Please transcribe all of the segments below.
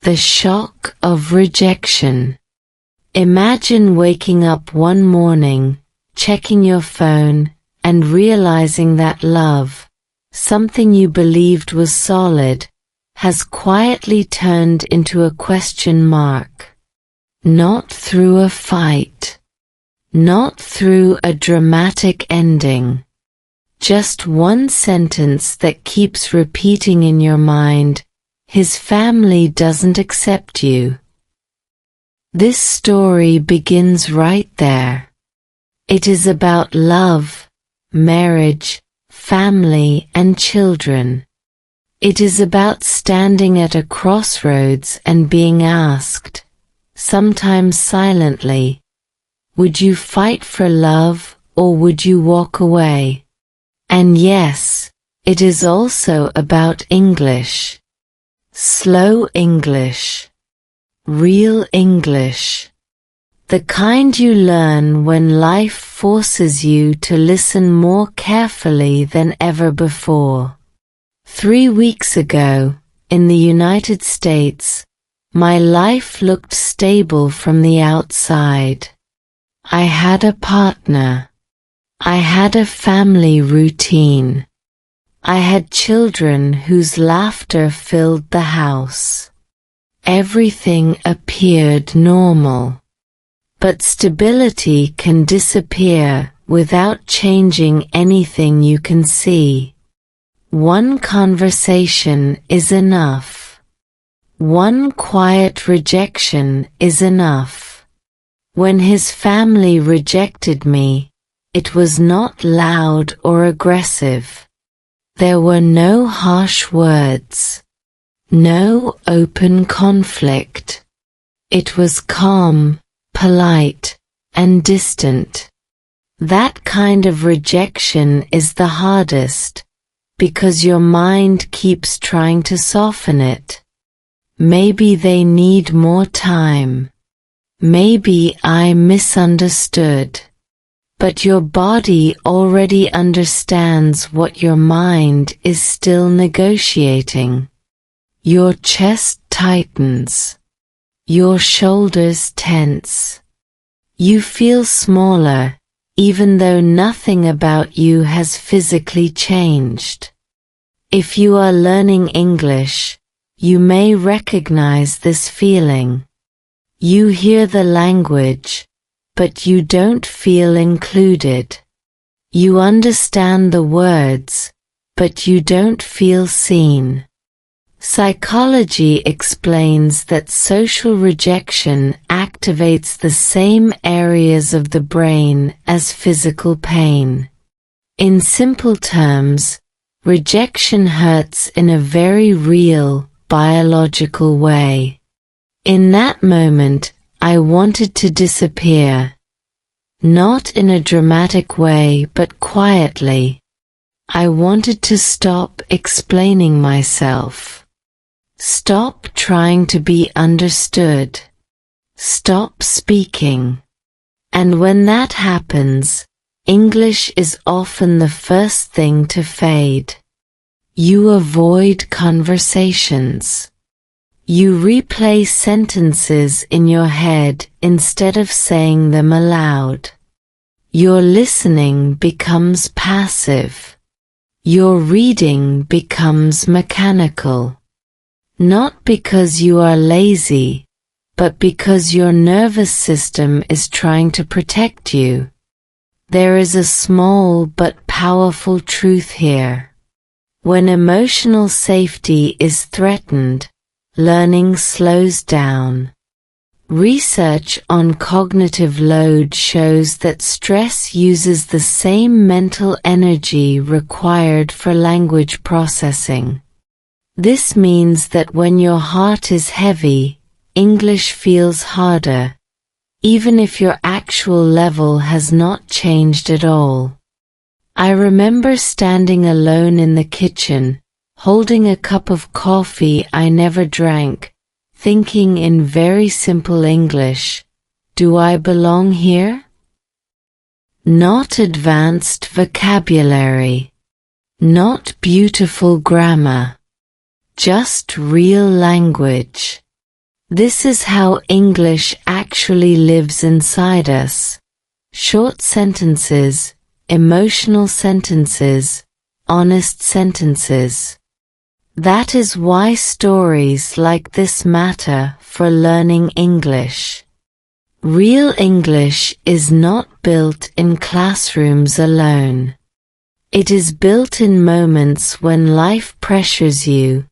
The shock of rejection. Imagine waking up one morning, checking your phone, and realizing that love, something you believed was solid, has quietly turned into a question mark. Not through a fight. Not through a dramatic ending. Just one sentence that keeps repeating in your mind: his family doesn't accept you. This story begins right there. It is about love, marriage, family, and children. It is about standing at a crossroads and being asked, sometimes silently, would you fight for love, or would you walk away? And yes, it is also about English. Slow English. Real English. The kind you learn when life forces you to listen more carefully than ever before. 3 weeks ago, in the United States, my life looked stable from the outside. I had a partner. I had a family routine. I had children whose laughter filled the house. Everything appeared normal. But stability can disappear without changing anything you can see. One conversation is enough. One quiet rejection is enough. When his family rejected me, it was not loud or aggressive. There were no harsh words. No open conflict. It was calm, polite, and distant. That kind of rejection is the hardest, because your mind keeps trying to soften it. Maybe they need more time. Maybe I misunderstood. But your body already understands what your mind is still negotiating. Your chest tightens. Your shoulders tense. You feel smaller, even though nothing about you has physically changed. If you are learning English, you may recognize this feeling. You hear the language, but you don't feel included. You understand the words, but you don't feel seen. Psychology explains that social rejection activates the same areas of the brain as physical pain. In simple terms, rejection hurts in a very real, biological way. In that moment, I wanted to disappear. Not in a dramatic way, but quietly. I wanted to stop explaining myself. Stop trying to be understood. Stop speaking. And when that happens, English is often the first thing to fade. You avoid conversations. You replay sentences in your head instead of saying them aloud. Your listening becomes passive. Your reading becomes mechanical. Not because you are lazy, but because your nervous system is trying to protect you. There is a small but powerful truth here. When emotional safety is threatened, learning slows down. Research on cognitive load shows that stress uses the same mental energy required for language processing. This means that when your heart is heavy, English feels harder, even if your actual level has not changed at all. I remember standing alone in the kitchen, holding a cup of coffee I never drank, thinking in very simple English, do I belong here? Not advanced vocabulary. Not beautiful grammar. Just real language. This is how English actually lives inside us. Short sentences, emotional sentences, honest sentences. That is why stories like this matter for learning English. Real English is not built in classrooms alone. It is built in moments when life pressures you,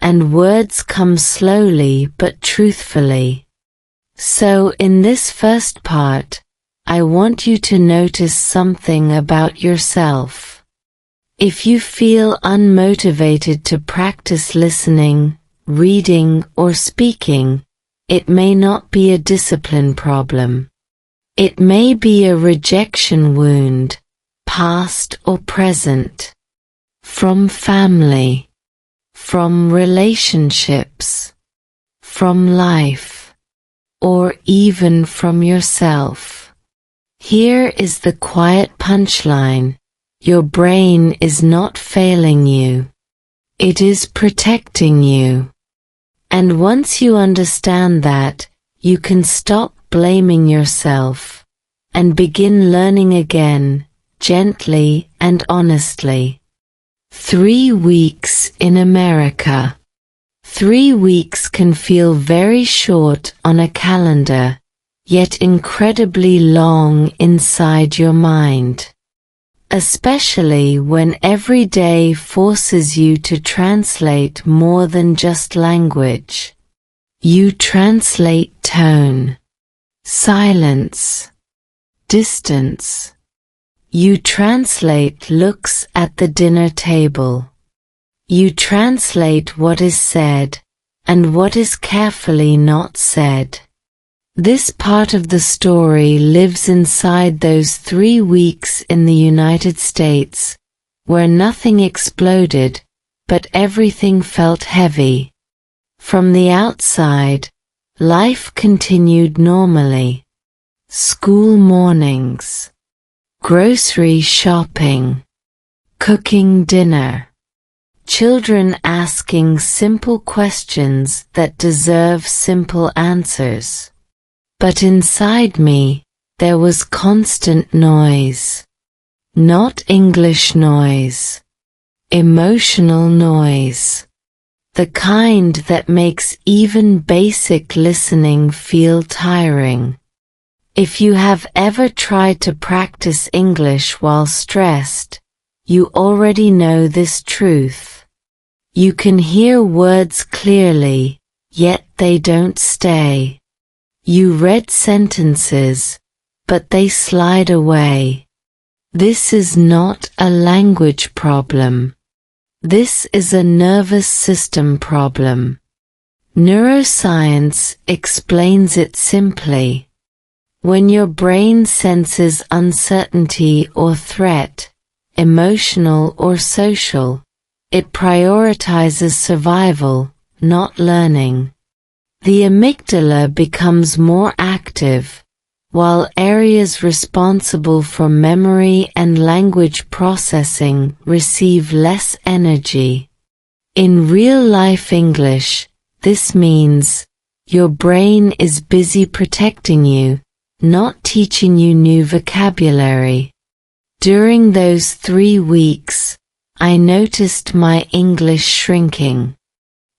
and words come slowly but truthfully. So in this first part, I want you to notice something about yourself. If you feel unmotivated to practice listening, reading, or speaking, it may not be a discipline problem. It may be a rejection wound, past or present. From family. From relationships. From life. Or even from yourself. Here is the quiet punchline. Your brain is not failing you. It is protecting you. And once you understand that, you can stop blaming yourself and begin learning again, gently and honestly. 3 weeks in America. 3 weeks can feel very short on a calendar, yet incredibly long inside your mind. Especially when every day forces you to translate more than just language. You translate tone, silence, distance. You translate looks at the dinner table. You translate what is said, and what is carefully not said. This part of the story lives inside those 3 weeks in the United States, where nothing exploded, but everything felt heavy. From the outside, life continued normally. School mornings. Grocery shopping. Cooking dinner. Children asking simple questions that deserve simple answers. But inside me, there was constant noise. Not English noise. Emotional noise. The kind that makes even basic listening feel tiring. If you have ever tried to practice English while stressed, you already know this truth. You can hear words clearly, yet they don't stay. You read sentences, but they slide away. This is not a language problem. This is a nervous system problem. Neuroscience explains it simply. When your brain senses uncertainty or threat, emotional or social, it prioritizes survival, not learning. The amygdala becomes more active, while areas responsible for memory and language processing receive less energy. In real-life English, this means your brain is busy protecting you, not teaching you new vocabulary. During those 3 weeks, I noticed my English shrinking.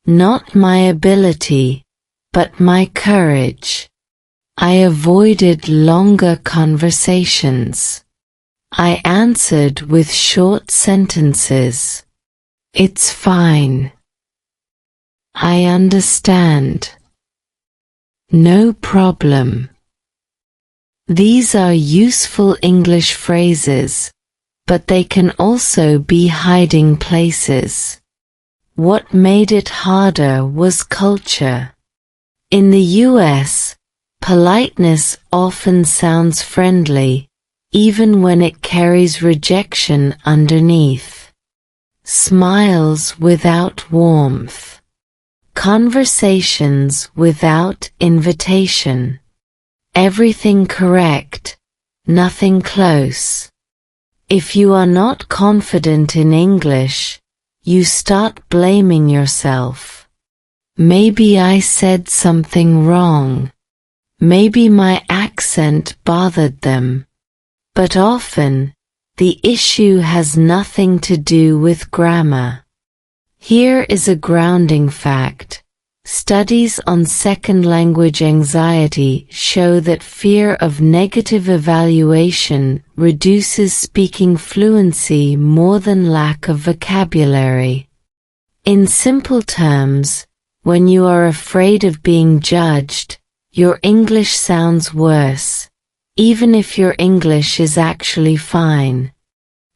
Not my ability, but my courage. I avoided longer conversations. I answered with short sentences. It's fine. I understand. No problem. These are useful English phrases, but they can also be hiding places. What made it harder was culture. In the US, politeness often sounds friendly, even when it carries rejection underneath. Smiles without warmth. Conversations without invitation. Everything correct, nothing close. If you are not confident in English, you start blaming yourself. Maybe I said something wrong. Maybe my accent bothered them. But often, the issue has nothing to do with grammar. Here is a grounding fact. Studies on second language anxiety show that fear of negative evaluation reduces speaking fluency more than lack of vocabulary. In simple terms, when you are afraid of being judged, your English sounds worse, even if your English is actually fine.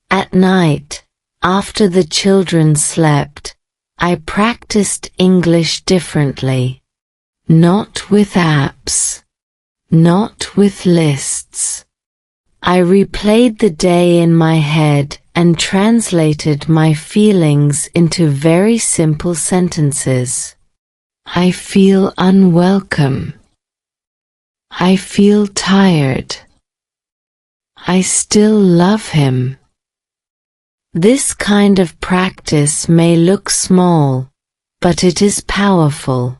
At night, after the children slept, I practiced English differently. Not with apps. Not with lists. I replayed the day in my head and translated my feelings into very simple sentences. I feel unwelcome. I feel tired. I still love him. This kind of practice may look small, but it is powerful.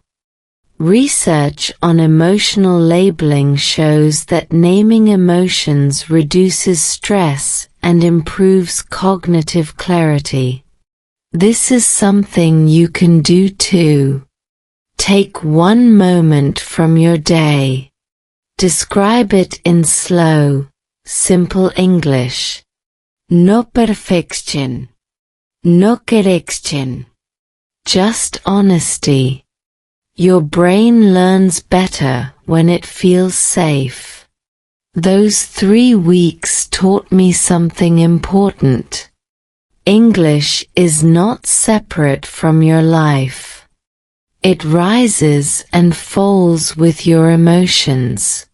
Research on emotional labeling shows that naming emotions reduces stress and improves cognitive clarity. This is something you can do too. Take one moment from your day. Describe it in slow, simple English. No perfection. No correction. Just honesty. Your brain learns better when it feels safe. Those 3 weeks taught me something important. English is not separate from your life. It rises and falls with your emotions.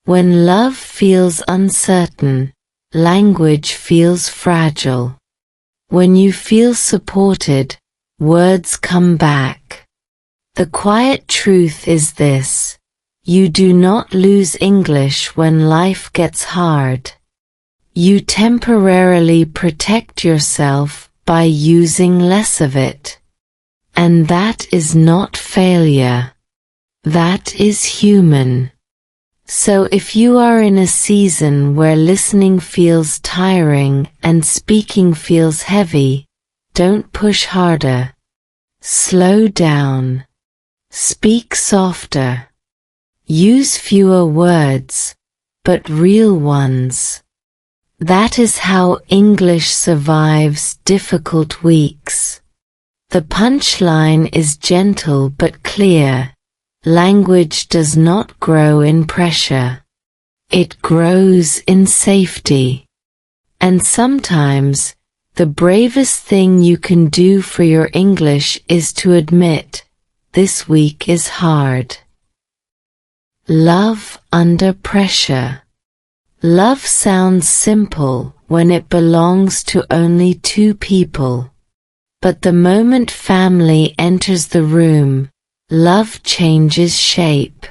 When love feels uncertain, language feels fragile. When you feel supported, words come back. The quiet truth is this: you do not lose English when life gets hard. You temporarily protect yourself by using less of it. And that is not failure. That is human. So if you are in a season where listening feels tiring and speaking feels heavy, don't push harder. Slow down. Speak softer. Use fewer words, but real ones. That is how English survives difficult weeks. The punchline is gentle but clear. Language does not grow in pressure. It grows in safety. And sometimes, the bravest thing you can do for your English is to admit, this week is hard. Love under pressure. Love sounds simple when it belongs to only 2 people. But the moment family enters the room, love changes shape.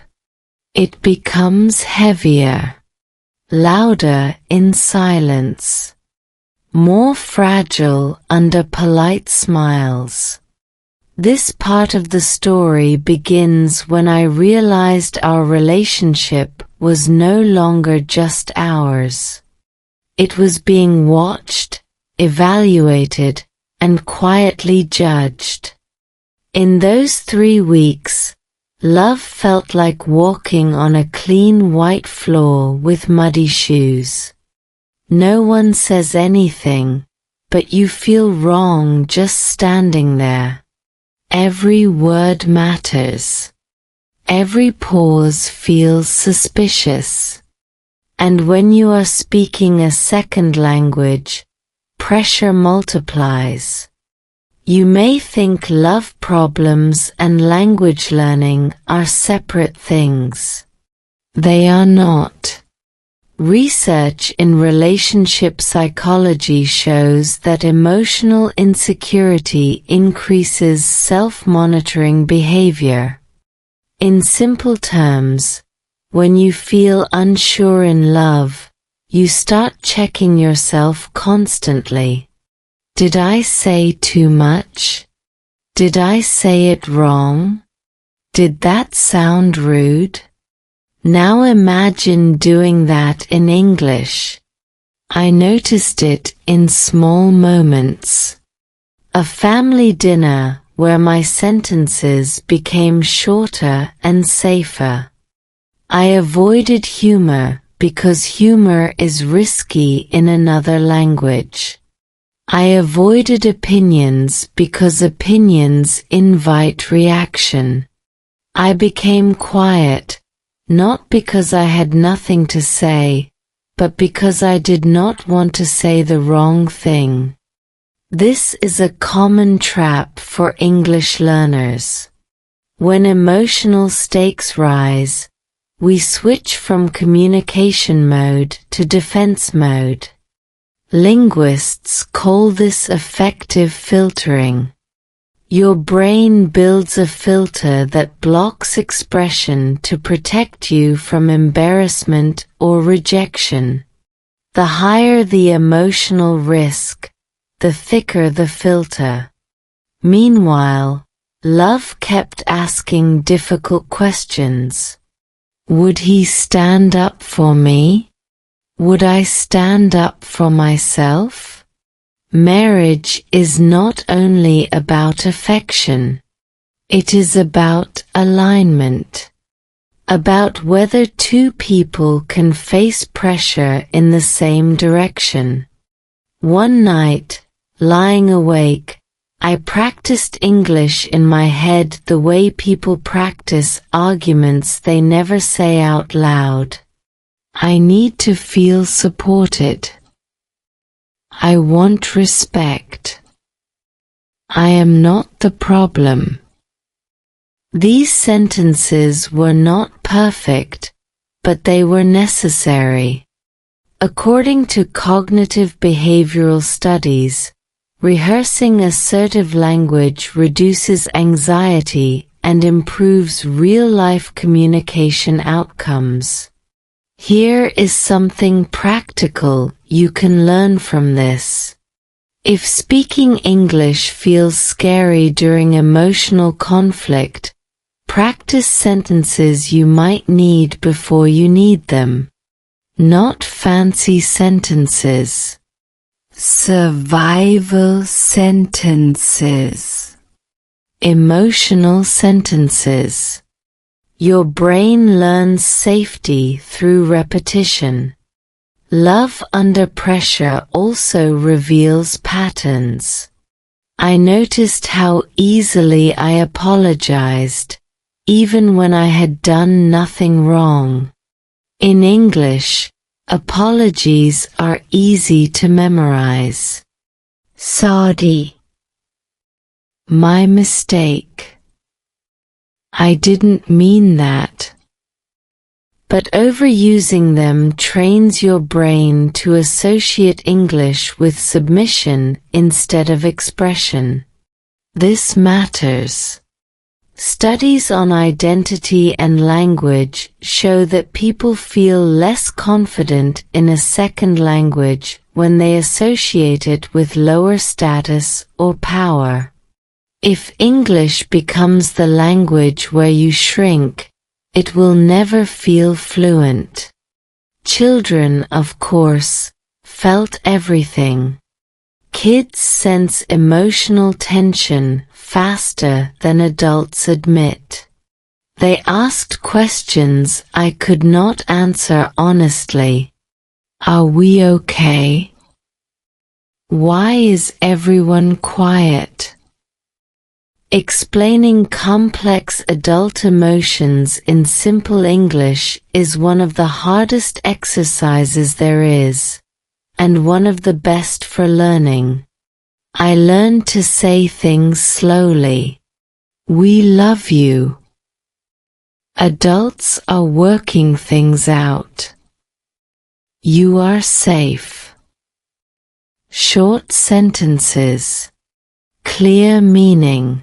It becomes heavier, louder in silence, more fragile under polite smiles. This part of the story begins when I realized our relationship was no longer just ours. It was being watched, evaluated, and quietly judged. In those 3 weeks, love felt like walking on a clean white floor with muddy shoes. No one says anything, but you feel wrong just standing there. Every word matters. Every pause feels suspicious. And when you are speaking a second language, pressure multiplies. You may think love problems and language learning are separate things. They are not. Research in relationship psychology shows that emotional insecurity increases self-monitoring behavior. In simple terms, when you feel unsure in love, you start checking yourself constantly. Did I say too much? Did I say it wrong? Did that sound rude? Now imagine doing that in English. I noticed it in small moments. A family dinner where my sentences became shorter and safer. I avoided humor because humor is risky in another language. I avoided opinions because opinions invite reaction. I became quiet, not because I had nothing to say, but because I did not want to say the wrong thing. This is a common trap for English learners. When emotional stakes rise, we switch from communication mode to defense mode. Linguists call this affective filtering. Your brain builds a filter that blocks expression to protect you from embarrassment or rejection. The higher the emotional risk, the thicker the filter. Meanwhile, love kept asking difficult questions. Would he stand up for me? Would I stand up for myself? Marriage is not only about affection. It is about alignment. About whether two people can face pressure in the same direction. One night, lying awake, I practiced English in my head the way people practice arguments they never say out loud. I need to feel supported. I want respect. I am not the problem. These sentences were not perfect, but they were necessary. According to cognitive behavioral studies, rehearsing assertive language reduces anxiety and improves real-life communication outcomes. Here is something practical you can learn from this. If speaking English feels scary during emotional conflict, practice sentences you might need before you need them. Not fancy sentences. Survival sentences. Emotional sentences. Your brain learns safety through repetition. Love under pressure also reveals patterns. I noticed how easily I apologized, even when I had done nothing wrong. In English, apologies are easy to memorize. Sorry. My mistake. I didn't mean that. But overusing them trains your brain to associate English with submission instead of expression. This matters. Studies on identity and language show that people feel less confident in a second language when they associate it with lower status or power. If English becomes the language where you shrink, it will never feel fluent. Children, of course, felt everything. Kids sense emotional tension faster than adults admit. They asked questions I could not answer honestly. Are we okay? Why is everyone quiet? Explaining complex adult emotions in simple English is one of the hardest exercises there is, and one of the best for learning. I learned to say things slowly. We love you. Adults are working things out. You are safe. Short sentences. Clear meaning.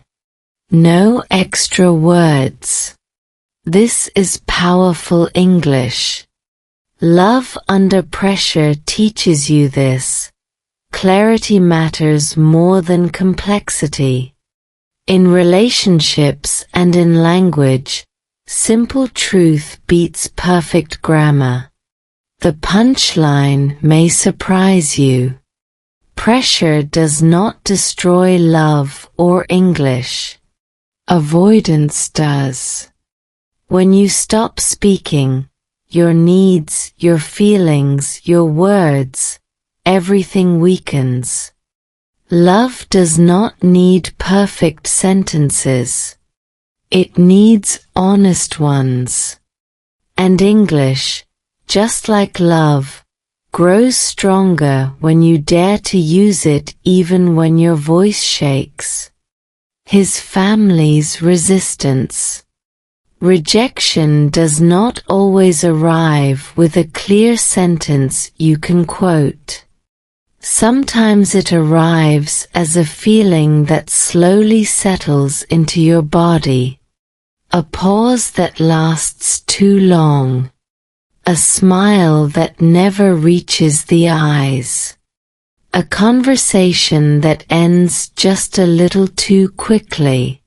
No extra words. This is powerful English. Love under pressure teaches you this. Clarity matters more than complexity. In relationships and in language, simple truth beats perfect grammar. The punchline may surprise you. Pressure does not destroy love or English. Avoidance does. When you stop speaking, your needs, your feelings, your words, everything weakens. Love does not need perfect sentences. It needs honest ones. And English, just like love, grows stronger when you dare to use it even when your voice shakes. His family's resistance. Rejection does not always arrive with a clear sentence you can quote. Sometimes it arrives as a feeling that slowly settles into your body. A pause that lasts too long. A smile that never reaches the eyes. A conversation that ends just a little too quickly.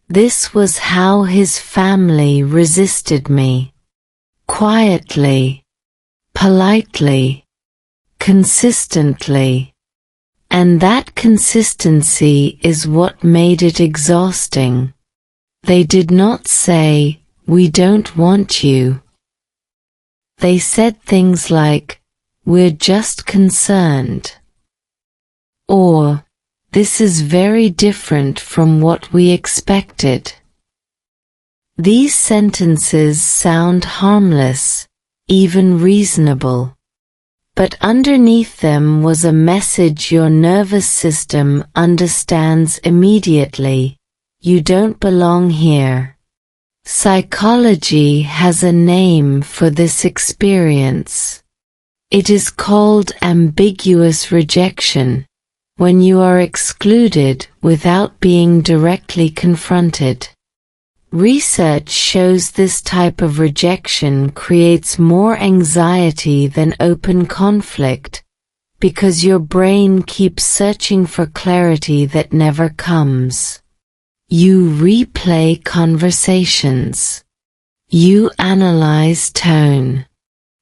This was how his family resisted me. Quietly. Politely. Consistently. And that consistency is what made it exhausting. They did not say, "We don't want you." They said things like, "We're just concerned." Or, "This is very different from what we expected." These sentences sound harmless, even reasonable. But underneath them was a message your nervous system understands immediately: you don't belong here. Psychology has a name for this experience. It is called ambiguous rejection, when you are excluded without being directly confronted. Research shows this type of rejection creates more anxiety than open conflict, because your brain keeps searching for clarity that never comes. You replay conversations. You analyze tone.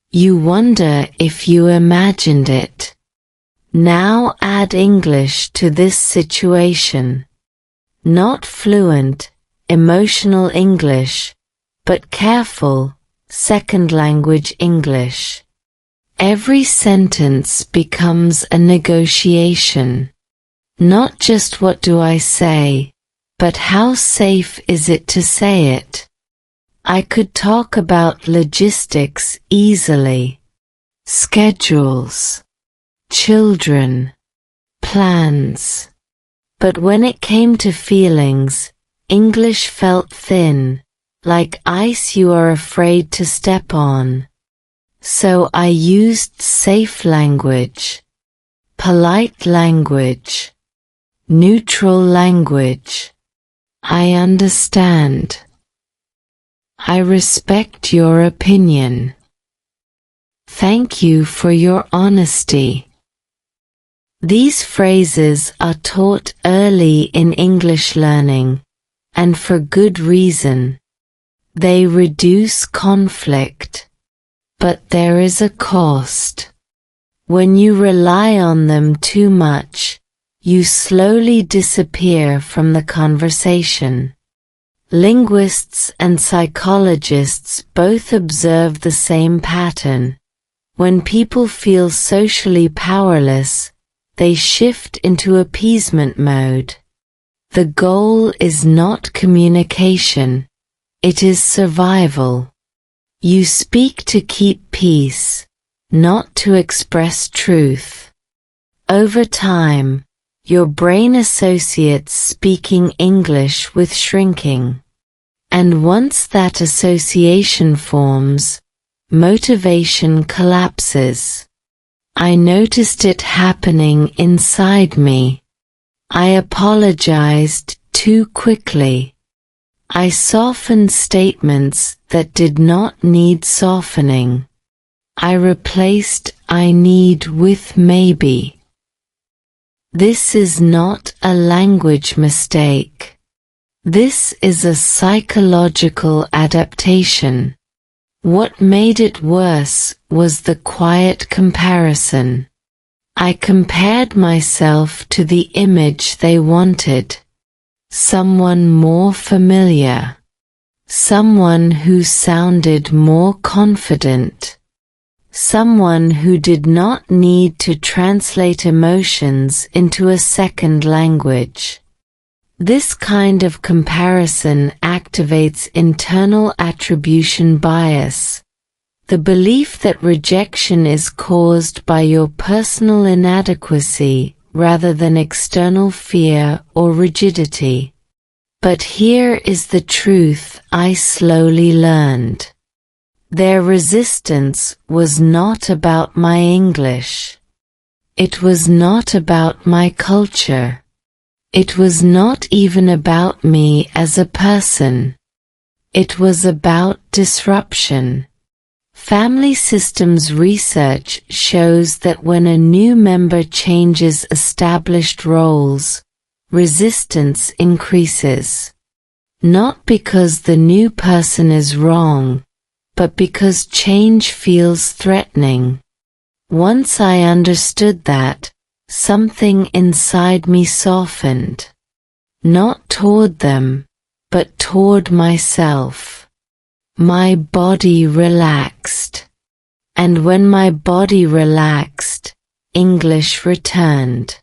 You wonder if you imagined it. Now add English to this situation. Not fluent, emotional English, but careful, second language English. Every sentence becomes a negotiation. Not just what do I say, but how safe is it to say it? I could talk about logistics easily. Schedules. Children. Plans. But when it came to feelings, English felt thin, like ice you are afraid to step on. So I used safe language. Polite language. Neutral language. I understand. I respect your opinion. Thank you for your honesty. These phrases are taught early in English learning, and for good reason. They reduce conflict. But there is a cost. When you rely on them too much, you slowly disappear from the conversation. Linguists and psychologists both observe the same pattern. When people feel socially powerless, they shift into appeasement mode. The goal is not communication. It is survival. You speak to keep peace, not to express truth. Over time, your brain associates speaking English with shrinking. And once that association forms, motivation collapses. I noticed it happening inside me. I apologized too quickly. I softened statements that did not need softening. I replaced "I need" with "maybe." This is not a language mistake. This is a psychological adaptation. What made it worse was the quiet comparison. I compared myself to the image they wanted. Someone more familiar. Someone who sounded more confident. Someone who did not need to translate emotions into a second language. This kind of comparison activates internal attribution bias, the belief that rejection is caused by your personal inadequacy rather than external fear or rigidity. But here is the truth I slowly learned. Their resistance was not about my English. It was not about my culture. It was not even about me as a person. It was about disruption. Family systems research shows that when a new member changes established roles, resistance increases. Not because the new person is wrong, but because change feels threatening. Once I understood that, something inside me softened. Not toward them, but toward myself. My body relaxed. And when my body relaxed, English returned.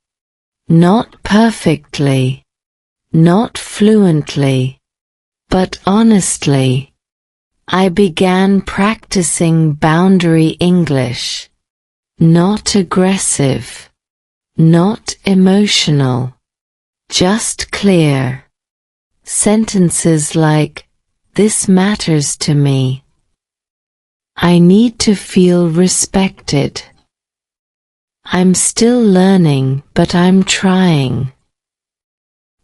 Not perfectly. Not fluently. But honestly. I began practicing boundary English. Not aggressive. Not emotional. Just clear. Sentences like, "This matters to me." "I need to feel respected." "I'm still learning, but I'm trying."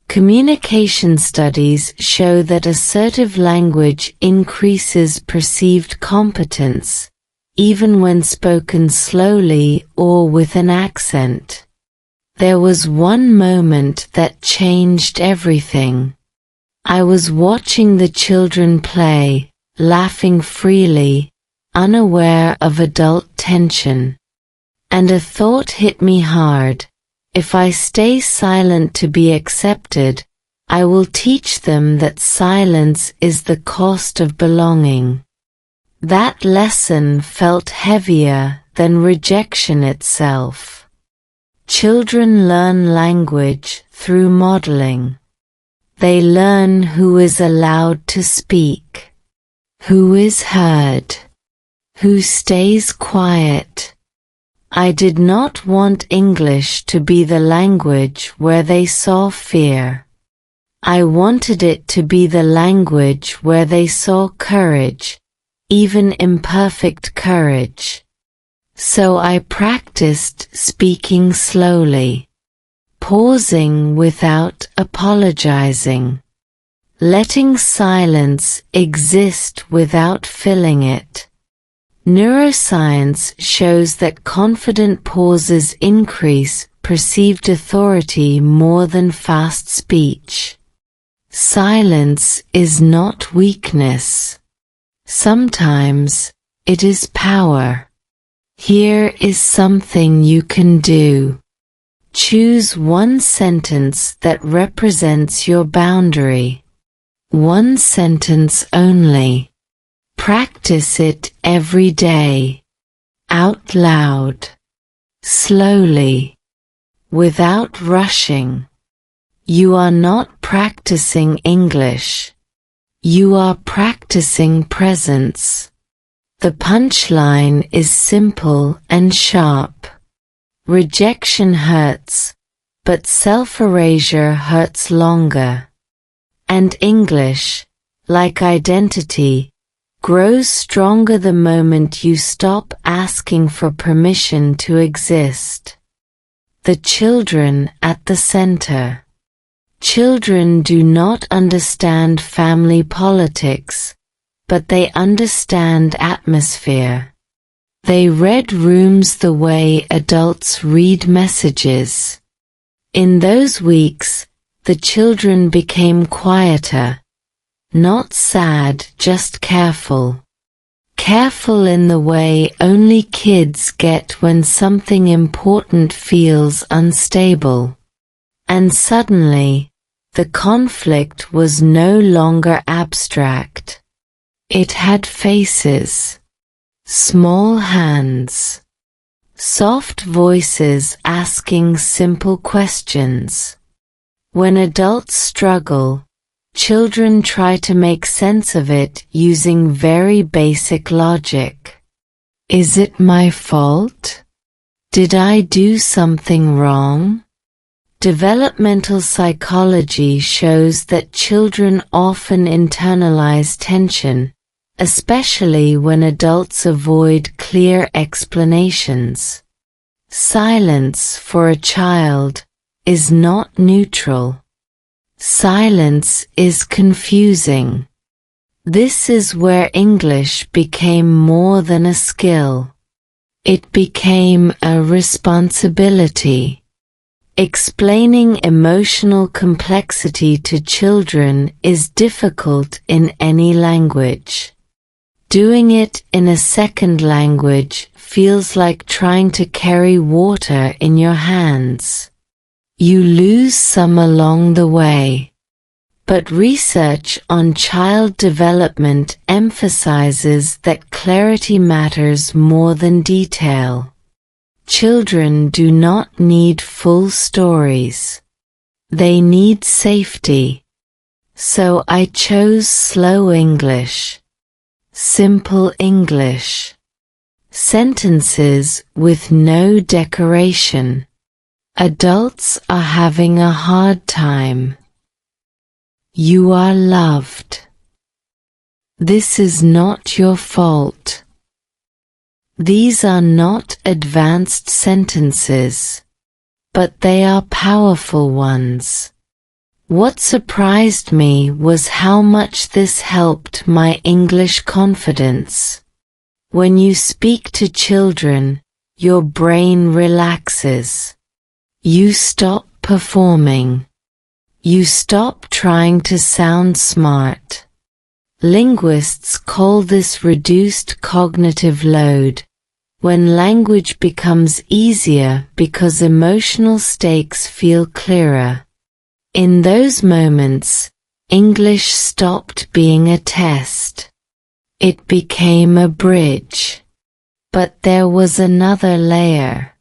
Communication studies show that assertive language increases perceived competence, even when spoken slowly or with an accent. There was one moment that changed everything. I was watching the children play, laughing freely, unaware of adult tension. And a thought hit me hard. If I stay silent to be accepted, I will teach them that silence is the cost of belonging. That lesson felt heavier than rejection itself. Children learn language through modeling. They learn who is allowed to speak, who is heard, who stays quiet. I did not want English to be the language where they saw fear. I wanted it to be the language where they saw courage, even imperfect courage. So I practiced speaking slowly, pausing without apologizing, letting silence exist without filling it. Neuroscience shows that confident pauses increase perceived authority more than fast speech. Silence is not weakness. Sometimes, it is power. Here is something you can do. Choose one sentence that represents your boundary. One sentence only. Practice it every day. Out loud. Slowly. Without rushing. You are not practicing English. You are practicing presence. The punchline is simple and sharp. Rejection hurts, but self-erasure hurts longer. And English, like identity, grows stronger the moment you stop asking for permission to exist. The children at the center. Children do not understand family politics, but they understand atmosphere. They read rooms the way adults read messages. In those weeks, the children became quieter. Not sad, just careful. Careful in the way only kids get when something important feels unstable. And suddenly, the conflict was no longer abstract. It had faces, small hands, soft voices asking simple questions. When adults struggle, children try to make sense of it using very basic logic. Is it my fault? Did I do something wrong? Developmental psychology shows that children often internalize tension, especially when adults avoid clear explanations. Silence for a child is not neutral. Silence is confusing. This is where English became more than a skill. It became a responsibility. Explaining emotional complexity to children is difficult in any language. Doing it in a second language feels like trying to carry water in your hands. You lose some along the way. But research on child development emphasizes that clarity matters more than detail. Children do not need full stories. They need safety. So I chose slow English. Simple English. Sentences with no decoration. Adults are having a hard time. You are loved. This is not your fault. These are not advanced sentences, but they are powerful ones. What surprised me was how much this helped my English confidence. When you speak to children, your brain relaxes. You stop performing. You stop trying to sound smart. Linguists call this reduced cognitive load, when language becomes easier because emotional stakes feel clearer. In those moments, English stopped being a test. It became a bridge. But there was another layer.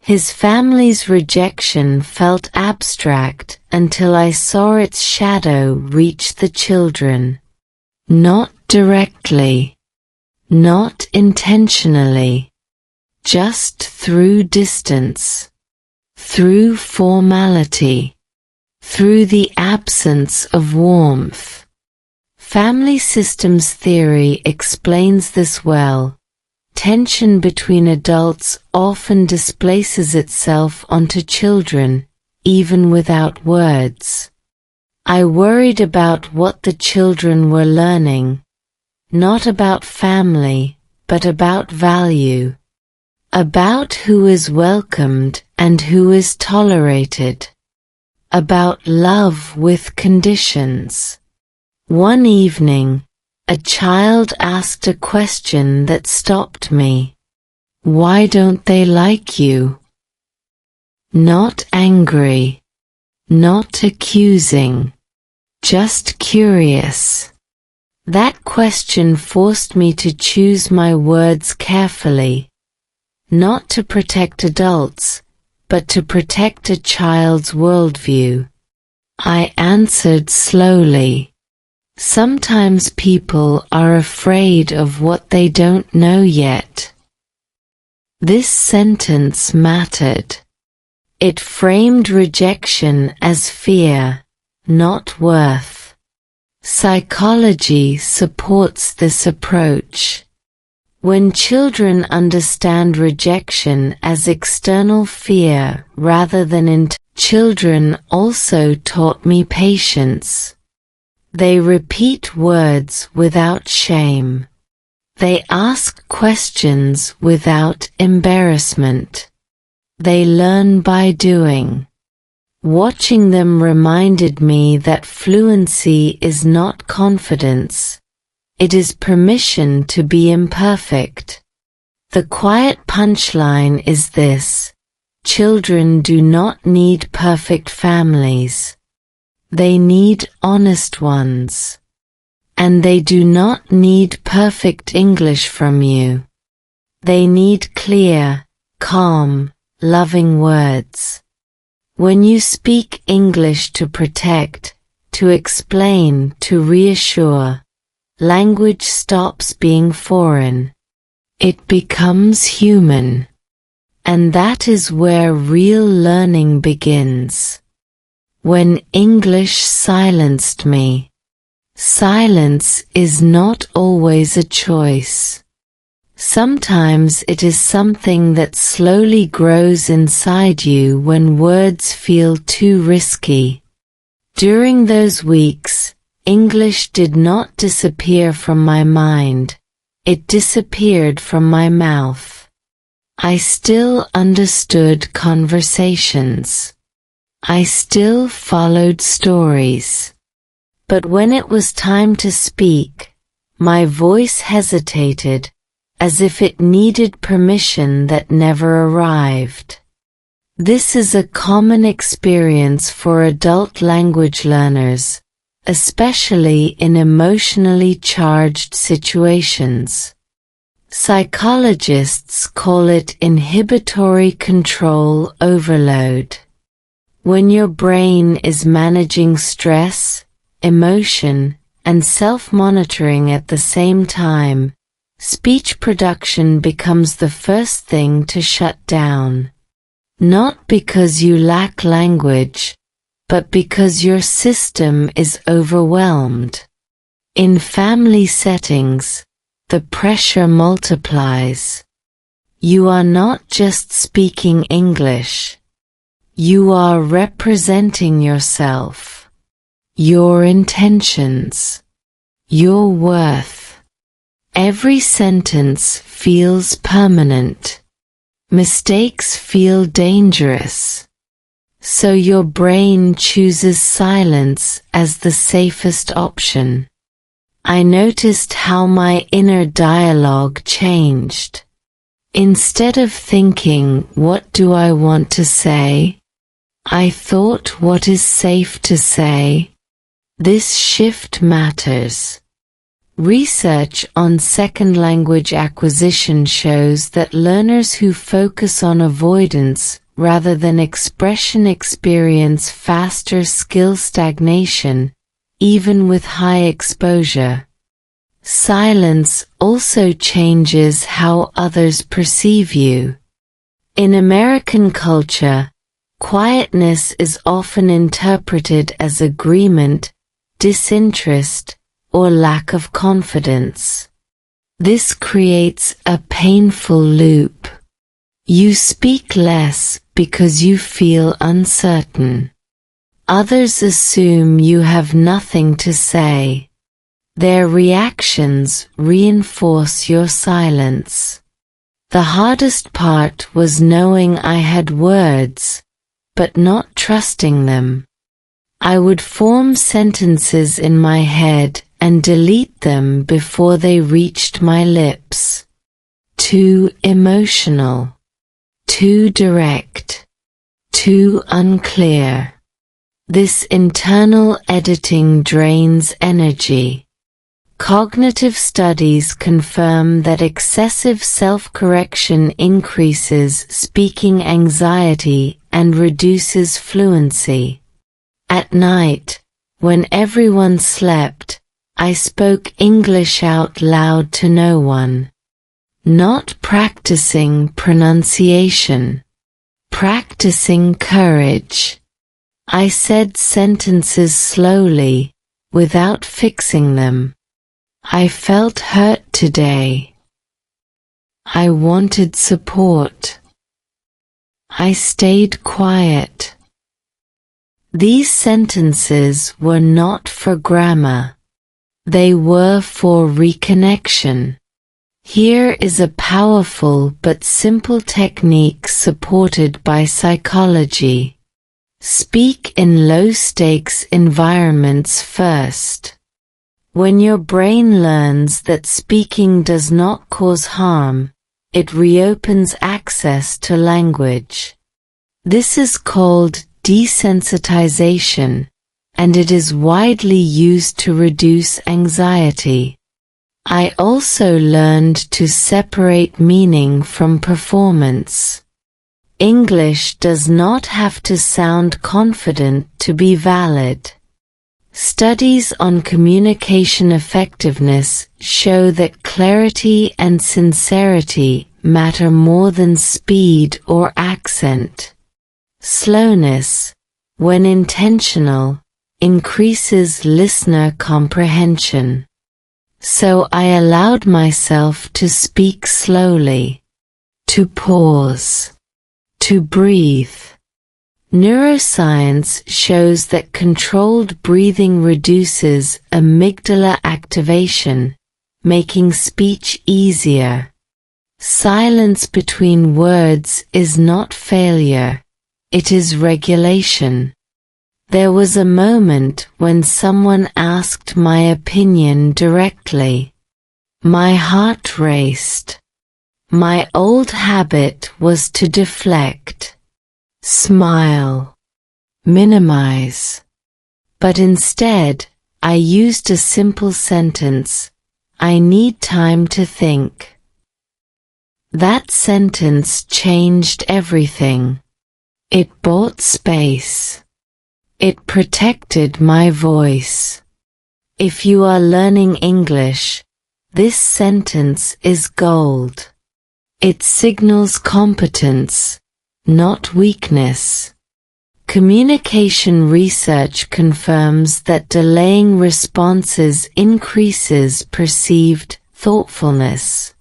His family's rejection felt abstract until I saw its shadow reach the children. Not directly. Not intentionally. Just through distance. Through formality. Through the absence of warmth. Family systems theory explains this well. Tension between adults often displaces itself onto children, even without words. I worried about what the children were learning, not about family, but about value, about who is welcomed and who is tolerated, about love with conditions. One evening, a child asked a question that stopped me. Why don't they like you? Not angry. Not accusing. Just curious. That question forced me to choose my words carefully. Not to protect adults, but to protect a child's worldview. I answered slowly. Sometimes people are afraid of what they don't know yet. This sentence mattered. It framed rejection as fear, not worth. Psychology supports this approach. When children understand rejection as external fear rather than internal, children also taught me patience. They repeat words without shame. They ask questions without embarrassment. They learn by doing. Watching them reminded me that fluency is not confidence. It is permission to be imperfect. The quiet punchline is this: children do not need perfect families. They need honest ones. And they do not need perfect English from you. They need clear, calm, loving words. When you speak English to protect, to explain, to reassure, language stops being foreign. It becomes human. And that is where real learning begins. When English silenced me. Silence is not always a choice. Sometimes it is something that slowly grows inside you when words feel too risky. During those weeks, English did not disappear from my mind. It disappeared from my mouth. I still understood conversations. I still followed stories. But when it was time to speak, my voice hesitated, as if it needed permission that never arrived. This is a common experience for adult language learners, especially in emotionally charged situations. Psychologists call it inhibitory control overload. When your brain is managing stress, emotion, and self-monitoring at the same time, speech production becomes the first thing to shut down. Not because you lack language, but because your system is overwhelmed. In family settings, the pressure multiplies. You are not just speaking English. You are representing yourself, your intentions, your worth. Every sentence feels permanent. Mistakes feel dangerous. So your brain chooses silence as the safest option. I noticed how my inner dialogue changed. Instead of thinking, "What do I want to say?" I thought, "What is safe to say?" This shift matters. Research on second language acquisition shows that learners who focus on avoidance rather than expression experience faster skill stagnation, even with high exposure. Silence also changes how others perceive you. In American culture, quietness is often interpreted as agreement, disinterest, or lack of confidence. This creates a painful loop. You speak less because you feel uncertain. Others assume you have nothing to say. Their reactions reinforce your silence. The hardest part was knowing I had words, but not trusting them. I would form sentences in my head and delete them before they reached my lips. Too emotional. Too direct. Too unclear. This internal editing drains energy. Cognitive studies confirm that excessive self-correction increases speaking anxiety and reduces fluency. At night, when everyone slept, I spoke English out loud to no one. Not practicing pronunciation. Practicing courage. I said sentences slowly, without fixing them. I felt hurt today. I wanted support. I stayed quiet. These sentences were not for grammar. They were for reconnection. Here is a powerful but simple technique supported by psychology. Speak in low-stakes environments first. When your brain learns that speaking does not cause harm, it reopens access to language. This is called desensitization, and it is widely used to reduce anxiety. I also learned to separate meaning from performance. English does not have to sound confident to be valid. Studies on communication effectiveness show that clarity and sincerity matter more than speed or accent. Slowness, when intentional, increases listener comprehension. So I allowed myself to speak slowly, to pause, to breathe. Neuroscience shows that controlled breathing reduces amygdala activation, making speech easier. Silence between words is not failure, it is regulation. There was a moment when someone asked my opinion directly. My heart raced. My old habit was to deflect, smile, minimize. But instead, I used a simple sentence, "I need time to think." That sentence changed everything. It bought space. It protected my voice. If you are learning English, this sentence is gold. It signals competence, not weakness. Communication research confirms that delaying responses increases perceived thoughtfulness.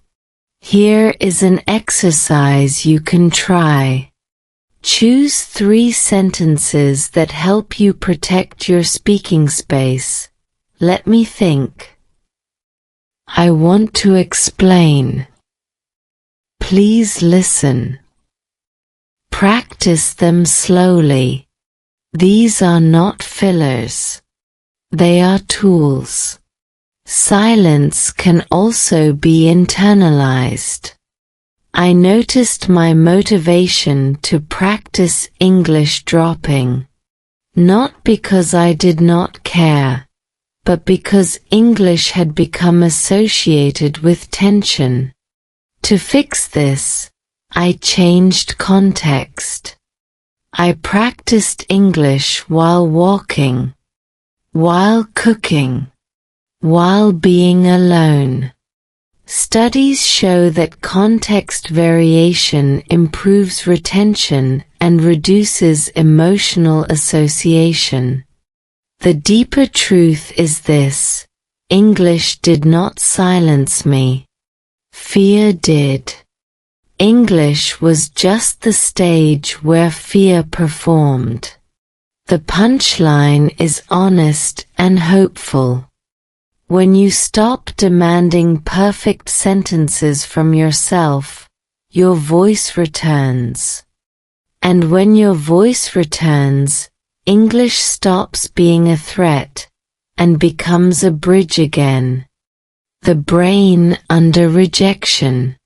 Here is an exercise you can try. Choose 3 sentences that help you protect your speaking space. Let me think. I want to explain. Please listen. Practice them slowly. These are not fillers. They are tools. Silence can also be internalized. I noticed my motivation to practice English dropping. Not because I did not care, but because English had become associated with tension. To fix this, I changed context. I practiced English while walking, while cooking, while being alone. Studies show that context variation improves retention and reduces emotional association. The deeper truth is this: English did not silence me. Fear did. English was just the stage where fear performed. The punchline is honest and hopeful. When you stop demanding perfect sentences from yourself, your voice returns. And when your voice returns, English stops being a threat and becomes a bridge again. The brain under rejection.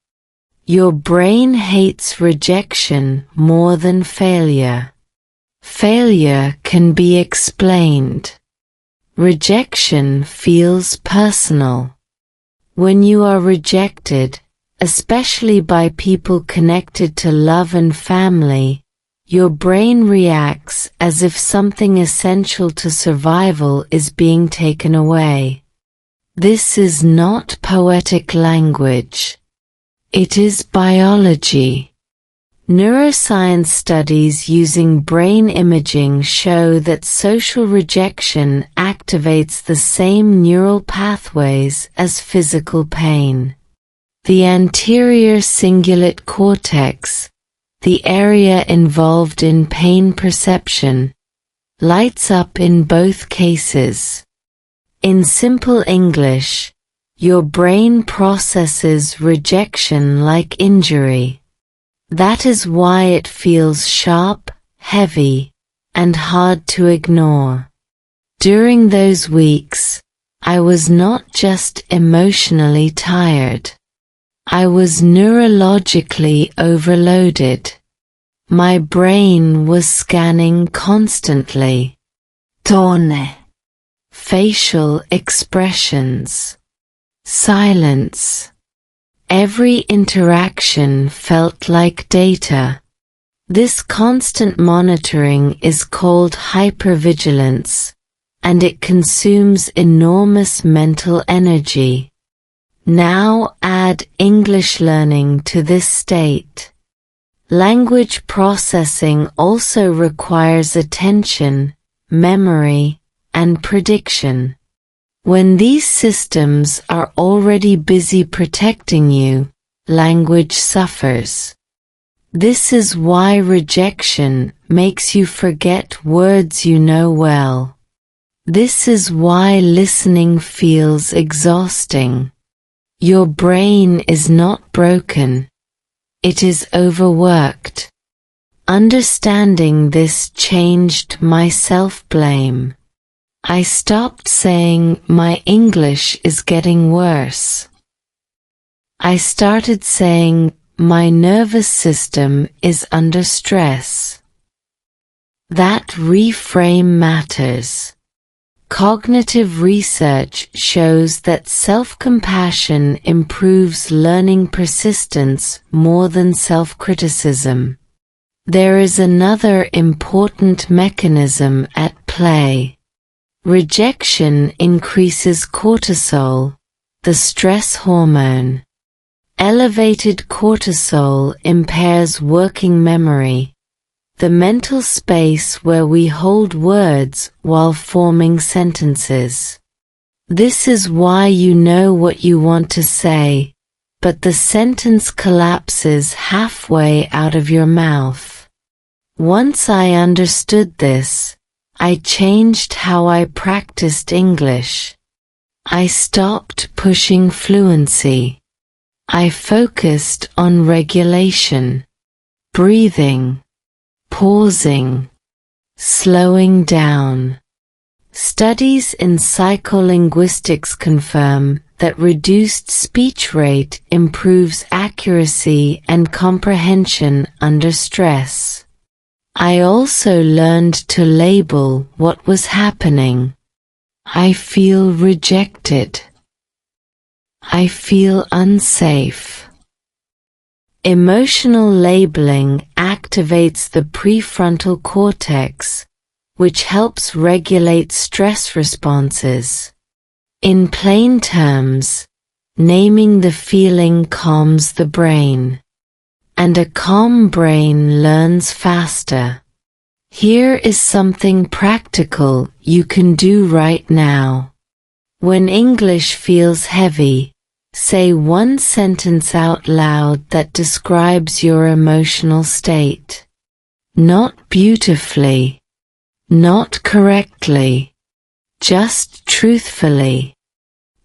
Your brain hates rejection more than failure. Failure can be explained. Rejection feels personal. When you are rejected, especially by people connected to love and family, your brain reacts as if something essential to survival is being taken away. This is not poetic language. It is biology. Neuroscience studies using brain imaging show that social rejection activates the same neural pathways as physical pain. The anterior cingulate cortex, the area involved in pain perception, lights up in both cases. In simple English, your brain processes rejection like injury. That is why it feels sharp, heavy, and hard to ignore. During those weeks, I was not just emotionally tired. I was neurologically overloaded. My brain was scanning constantly. Tone. Facial expressions. Silence. Every interaction felt like data. This constant monitoring is called hypervigilance, and it consumes enormous mental energy. Now add English learning to this state. Language processing also requires attention, memory, and prediction. When these systems are already busy protecting you, language suffers. This is why rejection makes you forget words you know well. This is why listening feels exhausting. Your brain is not broken. It is overworked. Understanding this changed my self-blame. I stopped saying my English is getting worse. I started saying my nervous system is under stress. That reframe matters. Cognitive research shows that self-compassion improves learning persistence more than self-criticism. There is another important mechanism at play. Rejection increases cortisol, the stress hormone. Elevated cortisol impairs working memory, the mental space where we hold words while forming sentences. This is why you know what you want to say, but the sentence collapses halfway out of your mouth. Once I understood this, I changed how I practiced English. I stopped pushing fluency. I focused on regulation, breathing, pausing, slowing down. Studies in psycholinguistics confirm that reduced speech rate improves accuracy and comprehension under stress. I also learned to label what was happening. I feel rejected. I feel unsafe. Emotional labeling activates the prefrontal cortex, which helps regulate stress responses. In plain terms, naming the feeling calms the brain. And a calm brain learns faster. Here is something practical you can do right now. When English feels heavy, say one sentence out loud that describes your emotional state. Not beautifully, not correctly, just truthfully.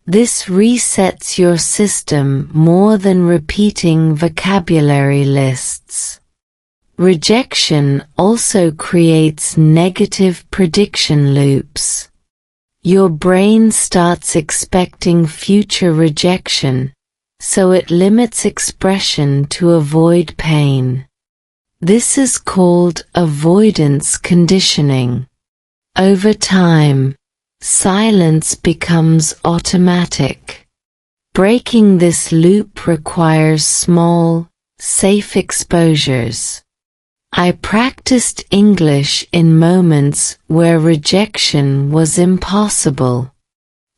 This resets your system more than repeating vocabulary lists. Rejection also creates negative prediction loops. Your brain starts expecting future rejection, so it limits expression to avoid pain. This is called avoidance conditioning. Over time, silence becomes automatic. Breaking this loop requires small, safe exposures. I practiced English in moments where rejection was impossible.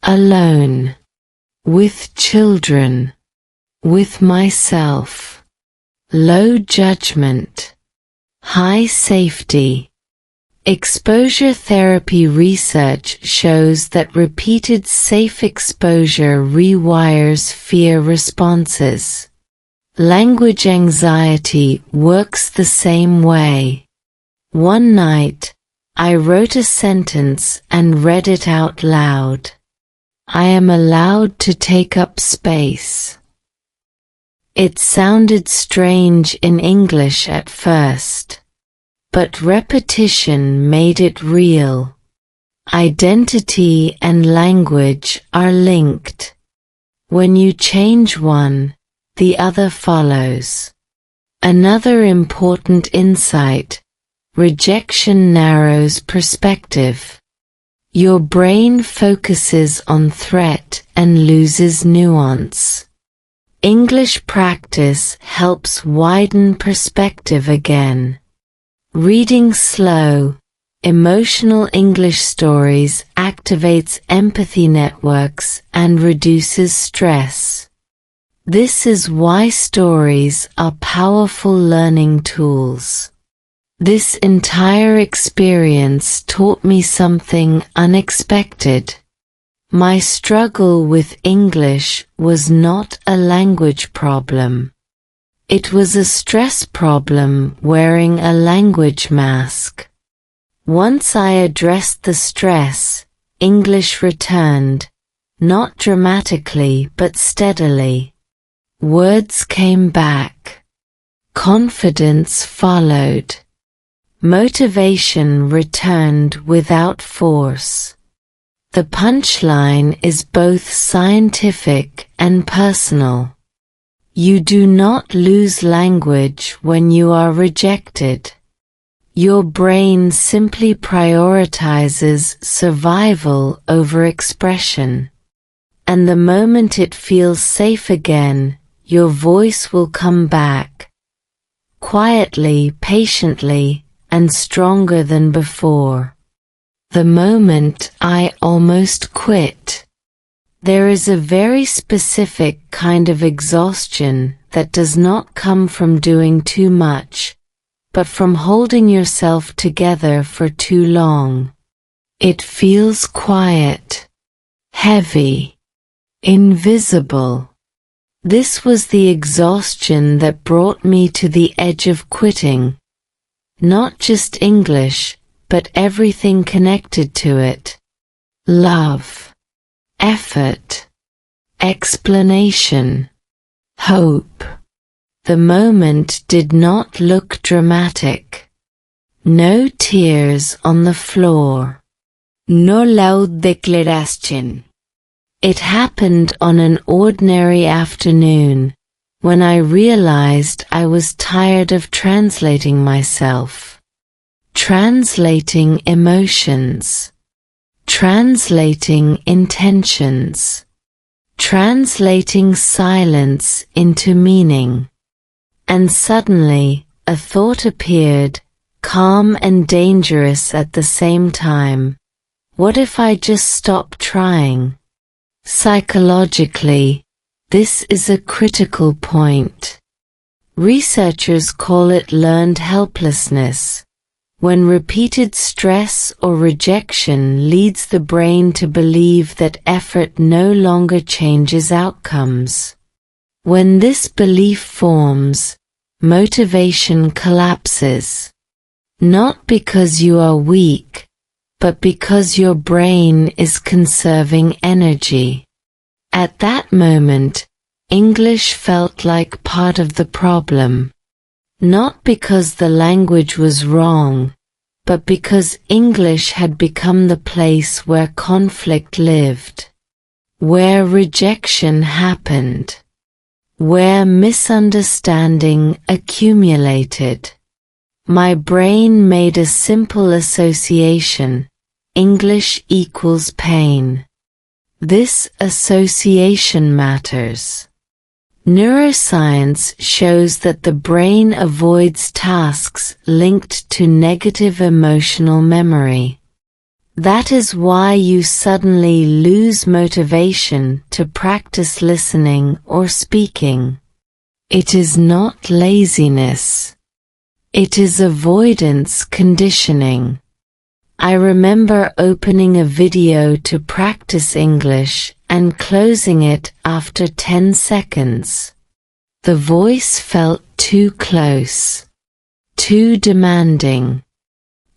Alone. With children. With myself. Low judgment. High safety. Exposure therapy research shows that repeated safe exposure rewires fear responses. Language anxiety works the same way. One night, I wrote a sentence and read it out loud. I am allowed to take up space. It sounded strange in English at first. but repetition made it real. Identity and language are linked. When you change one, the other follows. Another important insight: rejection narrows perspective. Your brain focuses on threat and loses nuance. English practice helps widen perspective again. Reading slow, emotional English stories activates empathy networks and reduces stress. This is why stories are powerful learning tools. This entire experience taught me something unexpected. My struggle with English was not a language problem. It was a stress problem wearing a language mask. Once I addressed the stress, English returned, not dramatically but steadily. Words came back. Confidence followed. Motivation returned without force. The punchline is both scientific and personal. You do not lose language when you are rejected. Your brain simply prioritizes survival over expression. And the moment it feels safe again, your voice will come back. Quietly, patiently, and stronger than before. The moment I almost quit. There is a very specific kind of exhaustion that does not come from doing too much, but from holding yourself together for too long. It feels quiet, heavy, invisible. This was the exhaustion that brought me to the edge of quitting. Not just English, but everything connected to it. Love, effort, explanation, hope. The moment did not look dramatic. No tears on the floor. No loud declaration. It happened on an ordinary afternoon, when I realized I was tired of translating myself. Translating emotions. Translating intentions. Translating silence into meaning. And suddenly, a thought appeared, calm and dangerous at the same time. What if I just stop trying? Psychologically, this is a critical point. Researchers call it learned helplessness. When repeated stress or rejection leads the brain to believe that effort no longer changes outcomes. When this belief forms, motivation collapses. Not because you are weak, but because your brain is conserving energy. At that moment, English felt like part of the problem. Not because the language was wrong, but because English had become the place where conflict lived, where rejection happened, where misunderstanding accumulated. My brain made a simple association: English equals pain. This association matters. Neuroscience shows that the brain avoids tasks linked to negative emotional memory. That is why you suddenly lose motivation to practice listening or speaking. It is not laziness. It is avoidance conditioning. I remember opening a video to practice English and closing it after 10 seconds. The voice felt too close, too demanding.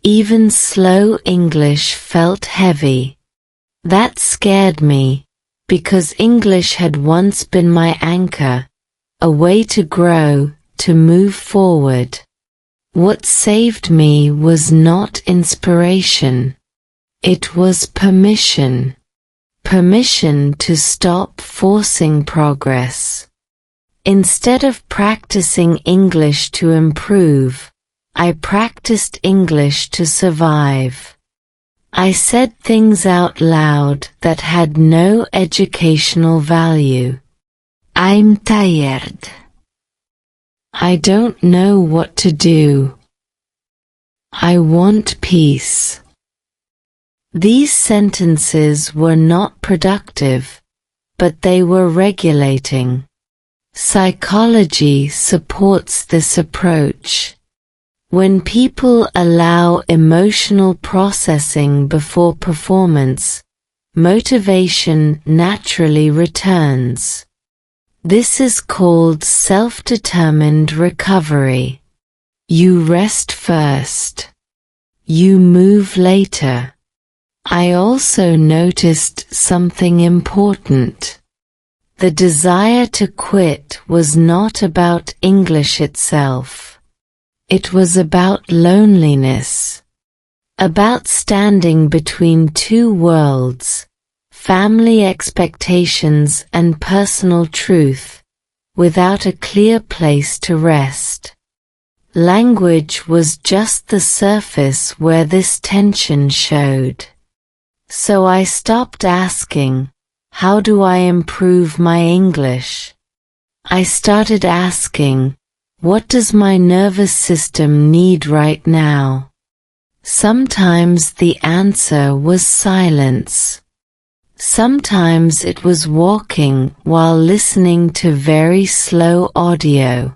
Even slow English felt heavy. That scared me, because English had once been my anchor, a way to grow, to move forward. What saved me was not inspiration. It was permission. Permission to stop forcing progress. Instead of practicing English to improve, I practiced English to survive. I said things out loud that had no educational value. I'm tired. I don't know what to do. I want peace. These sentences were not productive, but they were regulating. Psychology supports this approach. When people allow emotional processing before performance, motivation naturally returns. This is called self-determined recovery. You rest first. You move later. I also noticed something important. The desire to quit was not about English itself. It was about loneliness. About standing between two worlds, family expectations and personal truth, without a clear place to rest. Language was just the surface where this tension showed. So I stopped asking, how do I improve my English? I started asking, what does my nervous system need right now? Sometimes the answer was silence. Sometimes it was walking while listening to very slow audio.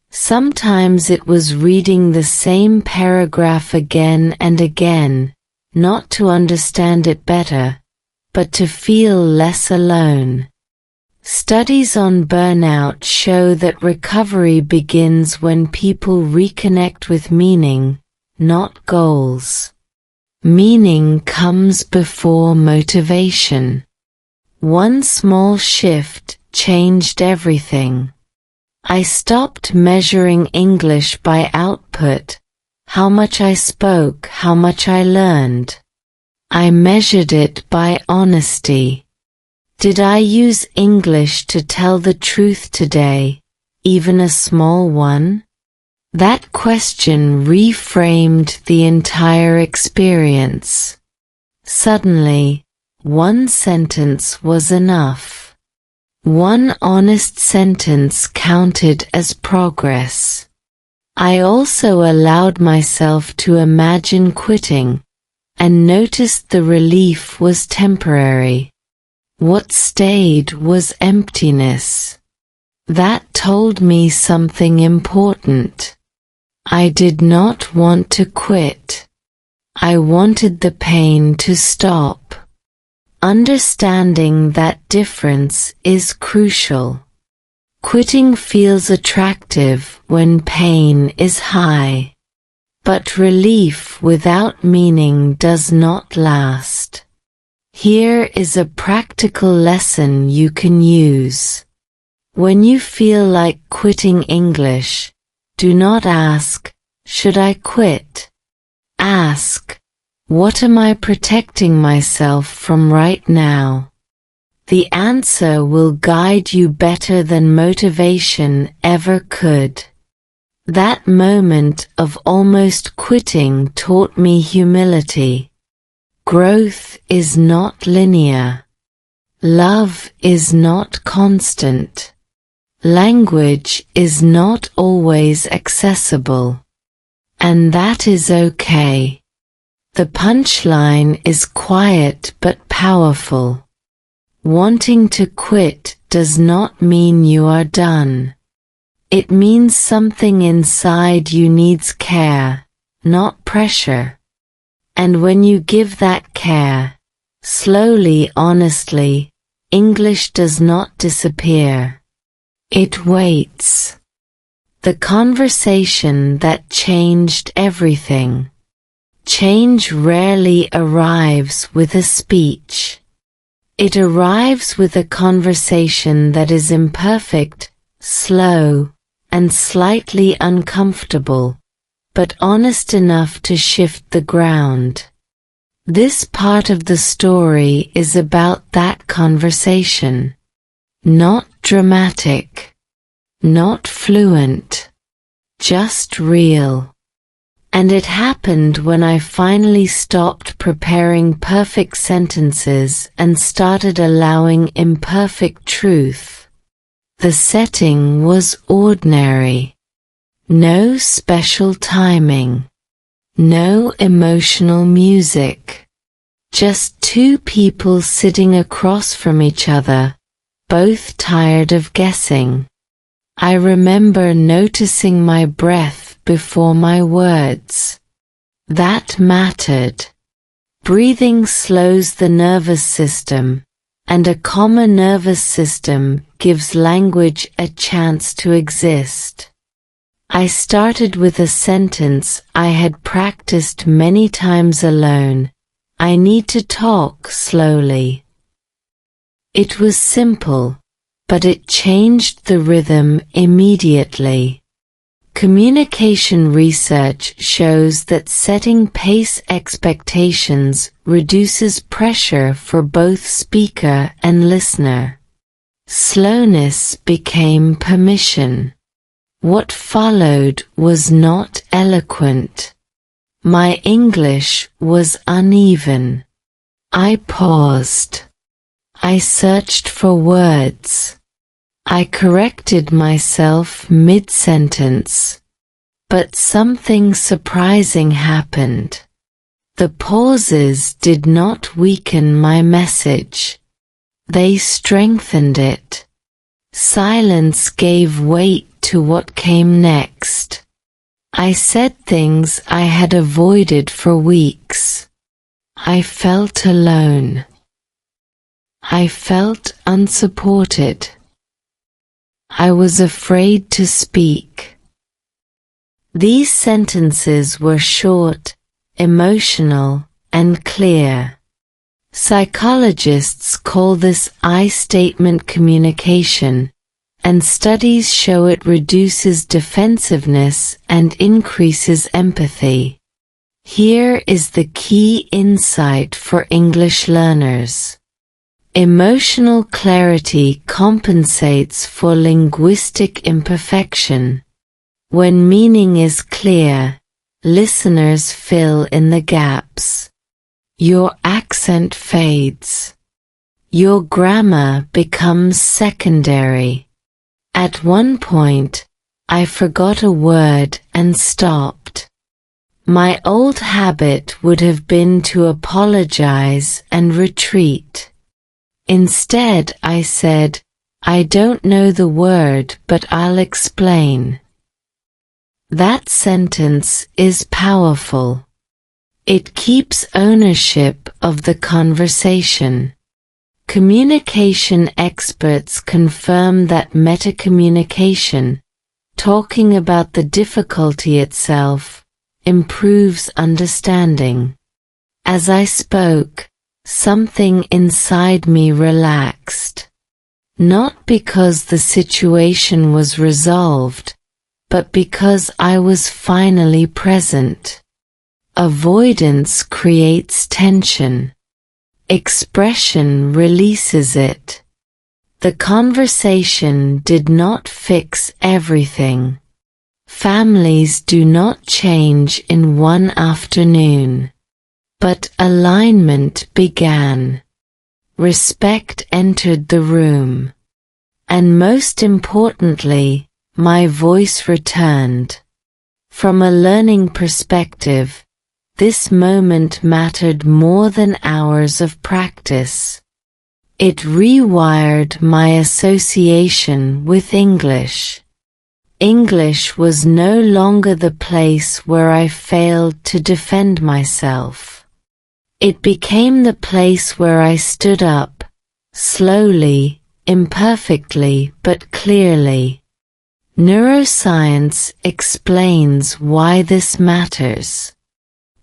Sometimes it was reading the same paragraph again and again, not to understand it better, but to feel less alone. Studies on burnout show that recovery begins when people reconnect with meaning, not goals. Meaning comes before motivation. One small shift changed everything. I stopped measuring English by output, how much I spoke, how much I learned. I measured it by honesty. Did I use English to tell the truth today, even a small one? That question reframed the entire experience. Suddenly, one sentence was enough. One honest sentence counted as progress. I also allowed myself to imagine quitting, and noticed the relief was temporary. What stayed was emptiness. That told me something important. I did not want to quit. I wanted the pain to stop. Understanding that difference is crucial. Quitting feels attractive when pain is high. But relief without meaning does not last. Here is a practical lesson you can use. When you feel like quitting English, do not ask, should I quit? Ask, what am I protecting myself from right now? The answer will guide you better than motivation ever could. That moment of almost quitting taught me humility. Growth is not linear. Love is not constant. Language is not always accessible. And that is okay. The punchline is quiet but powerful. Wanting to quit does not mean you are done. It means something inside you needs care, not pressure. And when you give that care, slowly, honestly, English does not disappear. It waits. The conversation that changed everything. Change rarely arrives with a speech. It arrives with a conversation that is imperfect, slow, and slightly uncomfortable, but honest enough to shift the ground. This part of the story is about that conversation. Not dramatic, not fluent, just real. And it happened when I finally stopped preparing perfect sentences and started allowing imperfect truth. The setting was ordinary. No special timing. No emotional music. Just two people sitting across from each other, both tired of guessing. I remember noticing my breath before my words. That mattered. Breathing slows the nervous system, and a calmer nervous system gives language a chance to exist. I started with a sentence I had practiced many times alone. I need to talk slowly. It was simple, but it changed the rhythm immediately. Communication research shows that setting pace expectations reduces pressure for both speaker and listener. Slowness became permission. What followed was not eloquent. My English was uneven. I paused. I searched for words. I corrected myself mid-sentence. But something surprising happened. The pauses did not weaken my message. They strengthened it. Silence gave weight to what came next. I said things I had avoided for weeks. I felt alone. I felt unsupported. I was afraid to speak. These sentences were short, emotional, and clear. Psychologists call this I-statement communication, and studies show it reduces defensiveness and increases empathy. Here is the key insight for English learners. Emotional clarity compensates for linguistic imperfection. When meaning is clear, listeners fill in the gaps. Your accent fades. Your grammar becomes secondary. At one point, I forgot a word and stopped. My old habit would have been to apologize and retreat. Instead, I said, "I don't know the word, but I'll explain." That sentence is powerful. It keeps ownership of the conversation. Communication experts confirm that metacommunication, talking about the difficulty itself, improves understanding. As I spoke, something inside me relaxed. Not because the situation was resolved, but because I was finally present. Avoidance creates tension. Expression releases it. The conversation did not fix everything. Families do not change in one afternoon. But alignment began. Respect entered the room. And most importantly, my voice returned. From a learning perspective, this moment mattered more than hours of practice. It rewired my association with English. English was no longer the place where I failed to defend myself. It became the place where I stood up, slowly, imperfectly but clearly. Neuroscience explains why this matters.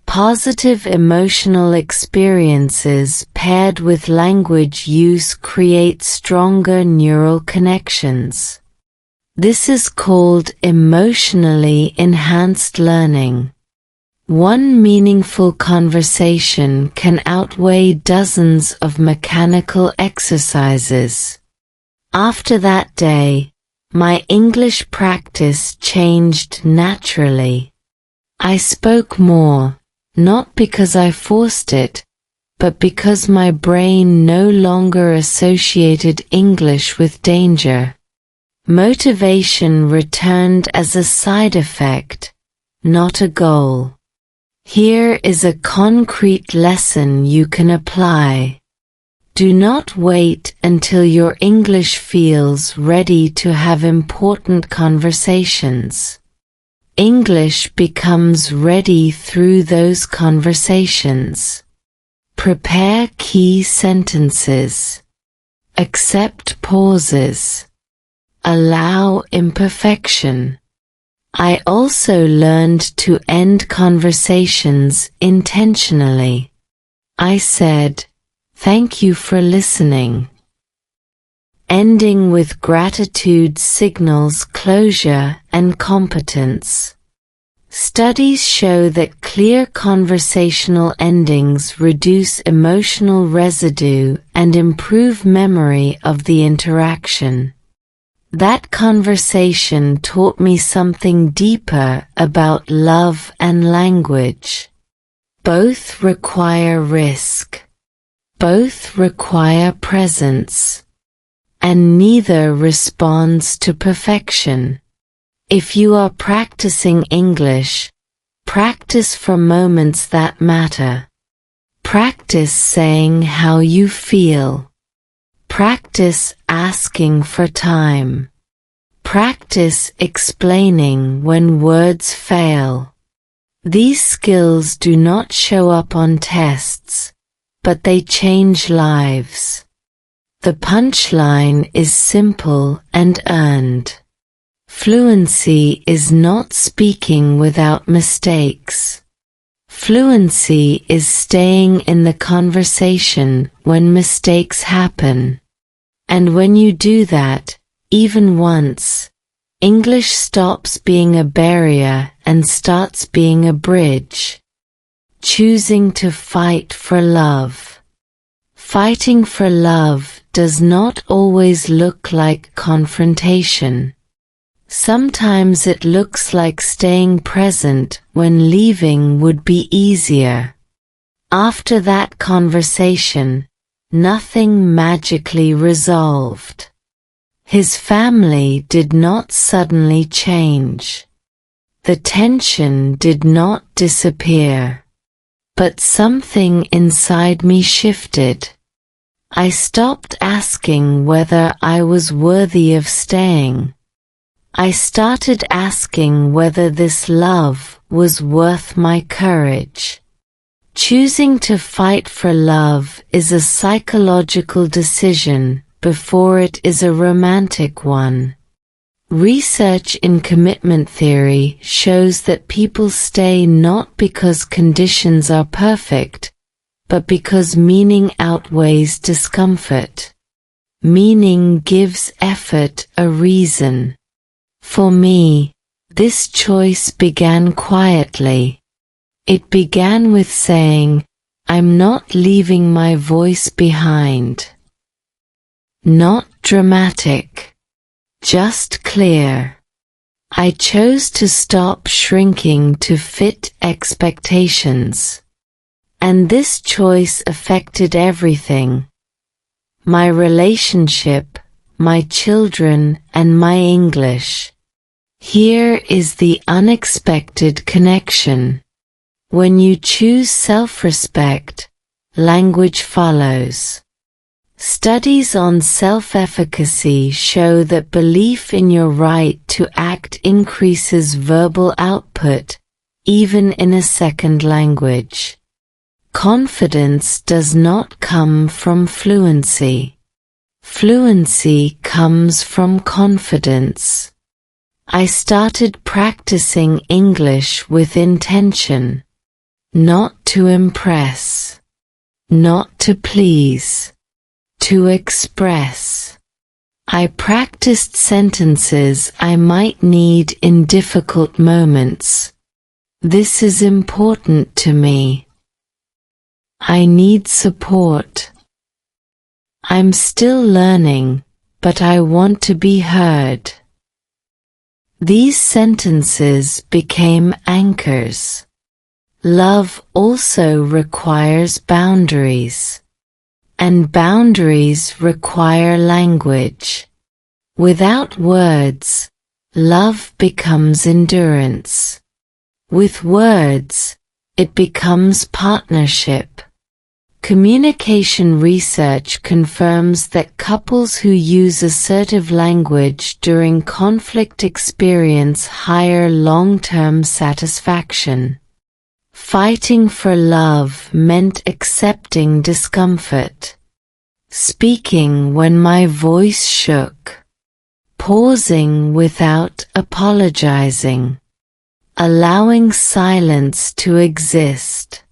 Positive emotional experiences paired with language use create stronger neural connections. This is called emotionally enhanced learning. One meaningful conversation can outweigh dozens of mechanical exercises. After that day, my English practice changed naturally. I spoke more, not because I forced it, but because my brain no longer associated English with danger. Motivation returned as a side effect, not a goal. Here is a concrete lesson you can apply. Do not wait until your English feels ready to have important conversations. English becomes ready through those conversations. Prepare key sentences. Accept pauses. Allow imperfection. I also learned to end conversations intentionally. I said, "Thank you for listening." Ending with gratitude signals closure and competence. Studies show that clear conversational endings reduce emotional residue and improve memory of the interaction. That conversation taught me something deeper about love and language. Both require risk. Both require presence. And neither responds to perfection. If you are practicing English, practice for moments that matter. Practice saying how you feel. Practice asking for time. Practice explaining when words fail. These skills do not show up on tests, but they change lives. The punchline is simple and earned. Fluency is not speaking without mistakes. Fluency is staying in the conversation when mistakes happen. And when you do that, even once, English stops being a barrier and starts being a bridge. Choosing to fight for love. Fighting for love does not always look like confrontation. Sometimes it looks like staying present when leaving would be easier. After that conversation, nothing magically resolved. His family did not suddenly change. The tension did not disappear. But something inside me shifted. I stopped asking whether I was worthy of staying. I started asking whether this love was worth my courage. Choosing to fight for love is a psychological decision before it is a romantic one. Research in commitment theory shows that people stay not because conditions are perfect, but because meaning outweighs discomfort. Meaning gives effort a reason. For me, this choice began quietly. It began with saying, "I'm not leaving my voice behind." Not dramatic. Just clear. I chose to stop shrinking to fit expectations. And this choice affected everything. My relationship, my children, and my English. Here is the unexpected connection. When you choose self-respect, language follows. Studies on self-efficacy show that belief in your right to act increases verbal output, even in a second language. Confidence does not come from fluency. Fluency comes from confidence. I started practicing English with intention. Not to impress. Not to please. To express. I practiced sentences I might need in difficult moments. This is important to me. I need support. I'm still learning, but I want to be heard. These sentences became anchors. Love also requires boundaries. And boundaries require language. Without words, love becomes endurance. With words, it becomes partnership. Communication research confirms that couples who use assertive language during conflict experience higher long-term satisfaction. Fighting for love meant accepting discomfort. Speaking when my voice shook. Pausing without apologizing. Allowing silence to exist.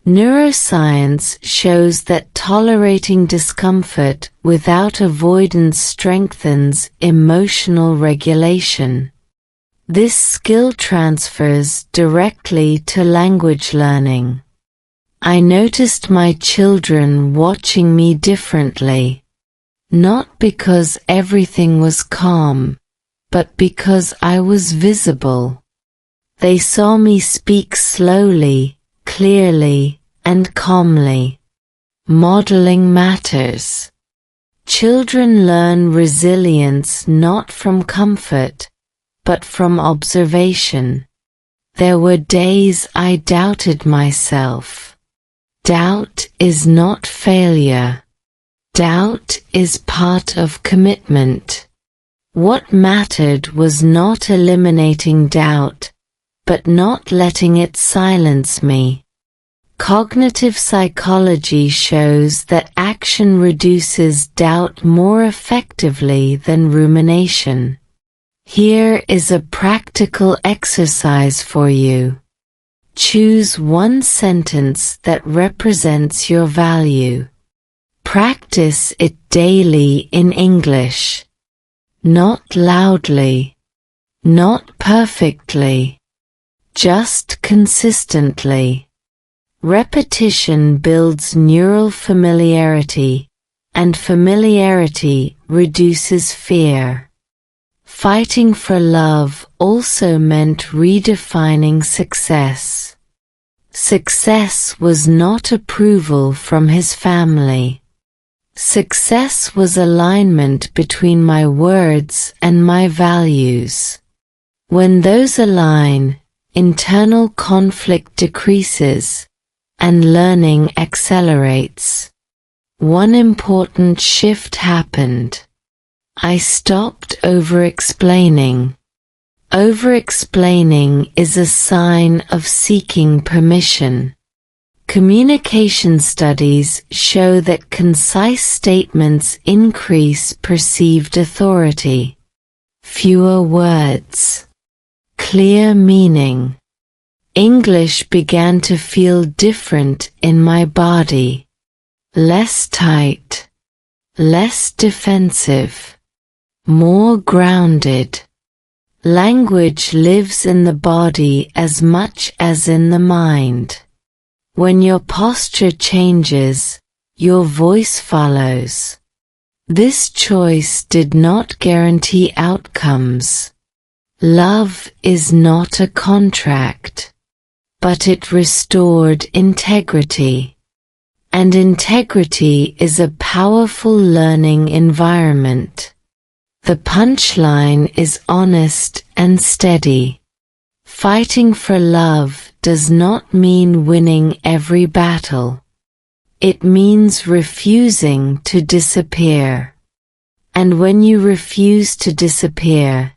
Neuroscience shows that tolerating discomfort without avoidance strengthens emotional regulation. This skill transfers directly to language learning. I noticed my children watching me differently. Not because everything was calm, but because I was visible. They saw me speak slowly, clearly, and calmly. Modeling matters. Children learn resilience not from comfort, but from observation. There were days I doubted myself. Doubt is not failure. Doubt is part of commitment. What mattered was not eliminating doubt, but not letting it silence me. Cognitive psychology shows that action reduces doubt more effectively than rumination. Here is a practical exercise for you. Choose one sentence that represents your value. Practice it daily in English. Not loudly. Not perfectly. Just consistently. Repetition builds neural familiarity, and familiarity reduces fear. Fighting for love also meant redefining success. Success was not approval from his family. Success was alignment between my words and my values. When those align, internal conflict decreases, and learning accelerates. One important shift happened. I stopped over-explaining. Over-explaining is a sign of seeking permission. Communication studies show that concise statements increase perceived authority. Fewer words. Clear meaning. English began to feel different in my body. Less tight. Less defensive. More grounded. Language lives in the body as much as in the mind. When your posture changes, your voice follows. This choice did not guarantee outcomes. Love is not a contract, but it restored integrity. And integrity is a powerful learning environment. The punchline is honest and steady. Fighting for love does not mean winning every battle. It means refusing to disappear. And when you refuse to disappear,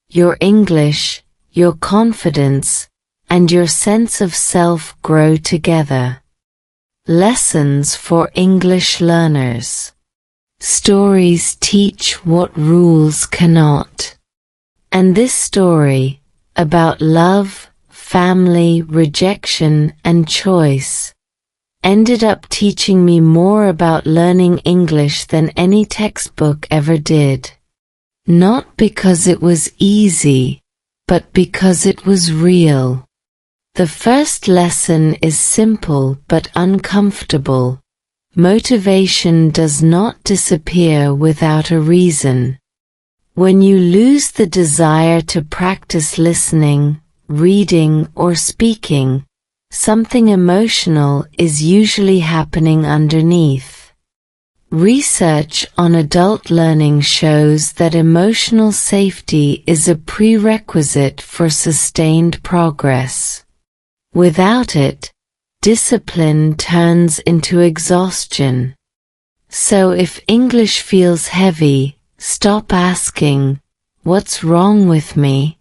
your English, your confidence, and your sense of self grow together. Lessons for English learners. Stories teach what rules cannot. And this story, about love, family, rejection, and choice, ended up teaching me more about learning English than any textbook ever did. Not because it was easy, but because it was real. The first lesson is simple but uncomfortable. Motivation does not disappear without a reason. When you lose the desire to practice listening, reading, or speaking, something emotional is usually happening underneath. Research on adult learning shows that emotional safety is a prerequisite for sustained progress. Without it, discipline turns into exhaustion. So if English feels heavy, stop asking, "What's wrong with me?"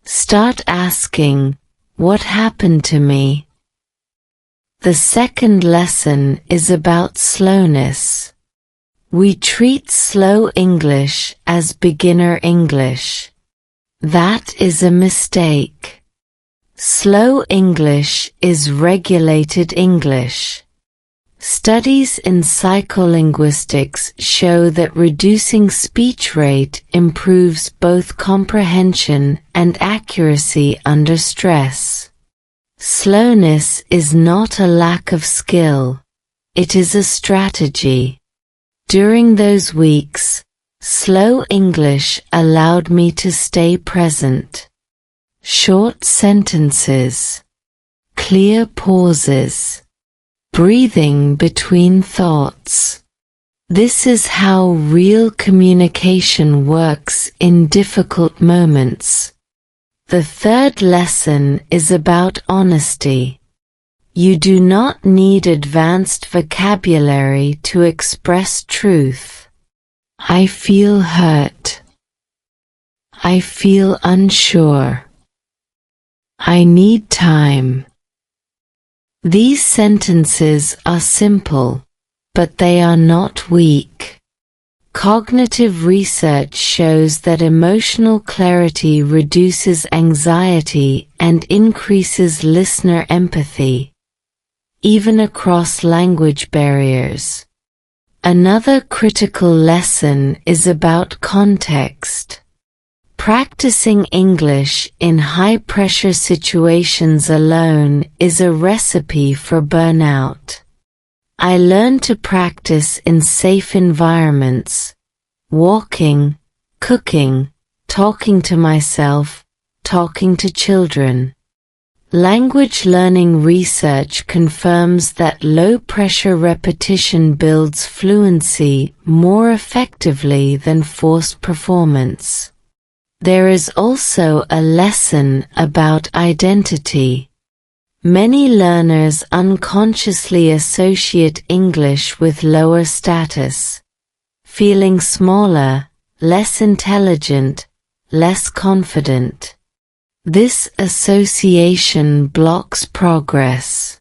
Start asking, "What happened to me?" The second lesson is about slowness. We treat slow English as beginner English. That is a mistake. Slow English is regulated English. Studies in psycholinguistics show that reducing speech rate improves both comprehension and accuracy under stress. Slowness is not a lack of skill. It is a strategy. During those weeks, slow English allowed me to stay present. Short sentences, clear pauses, breathing between thoughts. This is how real communication works in difficult moments. The third lesson is about honesty. You do not need advanced vocabulary to express truth. I feel hurt. I feel unsure. I need time. These sentences are simple, but they are not weak. Cognitive research shows that emotional clarity reduces anxiety and increases listener empathy, even across language barriers. Another critical lesson is about context. Practicing English in high-pressure situations alone is a recipe for burnout. I learned to practice in safe environments, walking, cooking, talking to myself, talking to children. Language learning research confirms that low-pressure repetition builds fluency more effectively than forced performance. There is also a lesson about identity. Many learners unconsciously associate English with lower status, feeling smaller, less intelligent, less confident. This association blocks progress.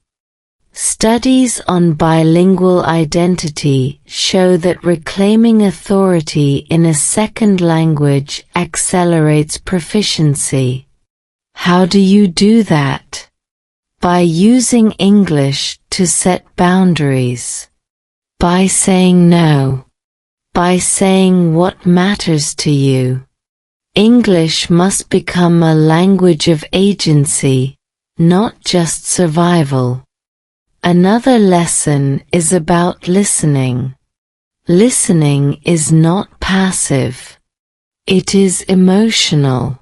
Studies on bilingual identity show that reclaiming authority in a second language accelerates proficiency. How do you do that? By using English to set boundaries. By saying no. By saying what matters to you. English must become a language of agency, not just survival. Another lesson is about listening. Listening is not passive. It is emotional.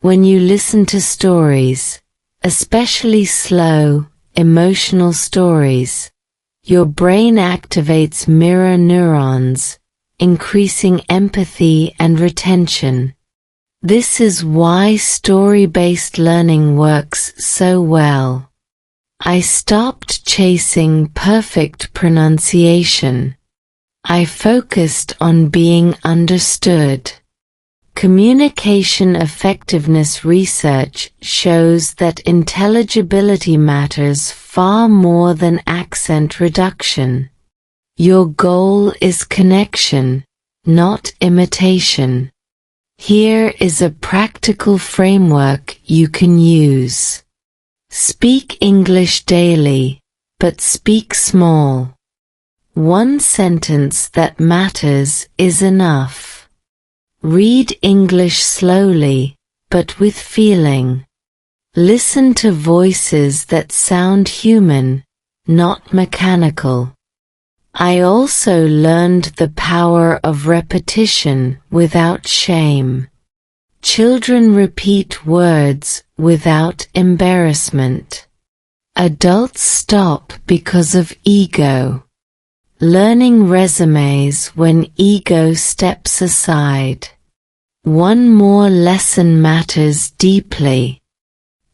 When you listen to stories, especially slow, emotional stories, your brain activates mirror neurons, increasing empathy and retention. This is why story-based learning works so well. I stopped chasing perfect pronunciation. I focused on being understood. Communication effectiveness research shows that intelligibility matters far more than accent reduction. Your goal is connection, not imitation. Here is a practical framework you can use. Speak English daily. but speak small. One sentence that matters is enough. Read English slowly, but with feeling. Listen to voices that sound human, not mechanical. I also learned the power of repetition without shame. Children repeat words without embarrassment. Adults stop because of ego. Learning resumes when ego steps aside. One more lesson matters deeply.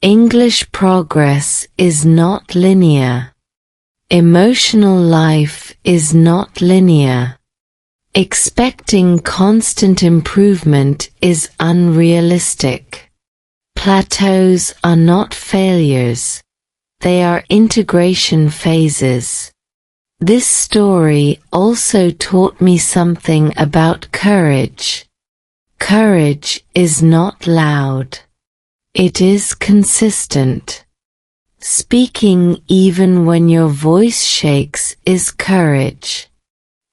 English progress is not linear. Emotional life is not linear. Expecting constant improvement is unrealistic. Plateaus are not failures. They are integration phases. This story also taught me something about courage. Courage is not loud. It is consistent. Speaking even when your voice shakes is courage.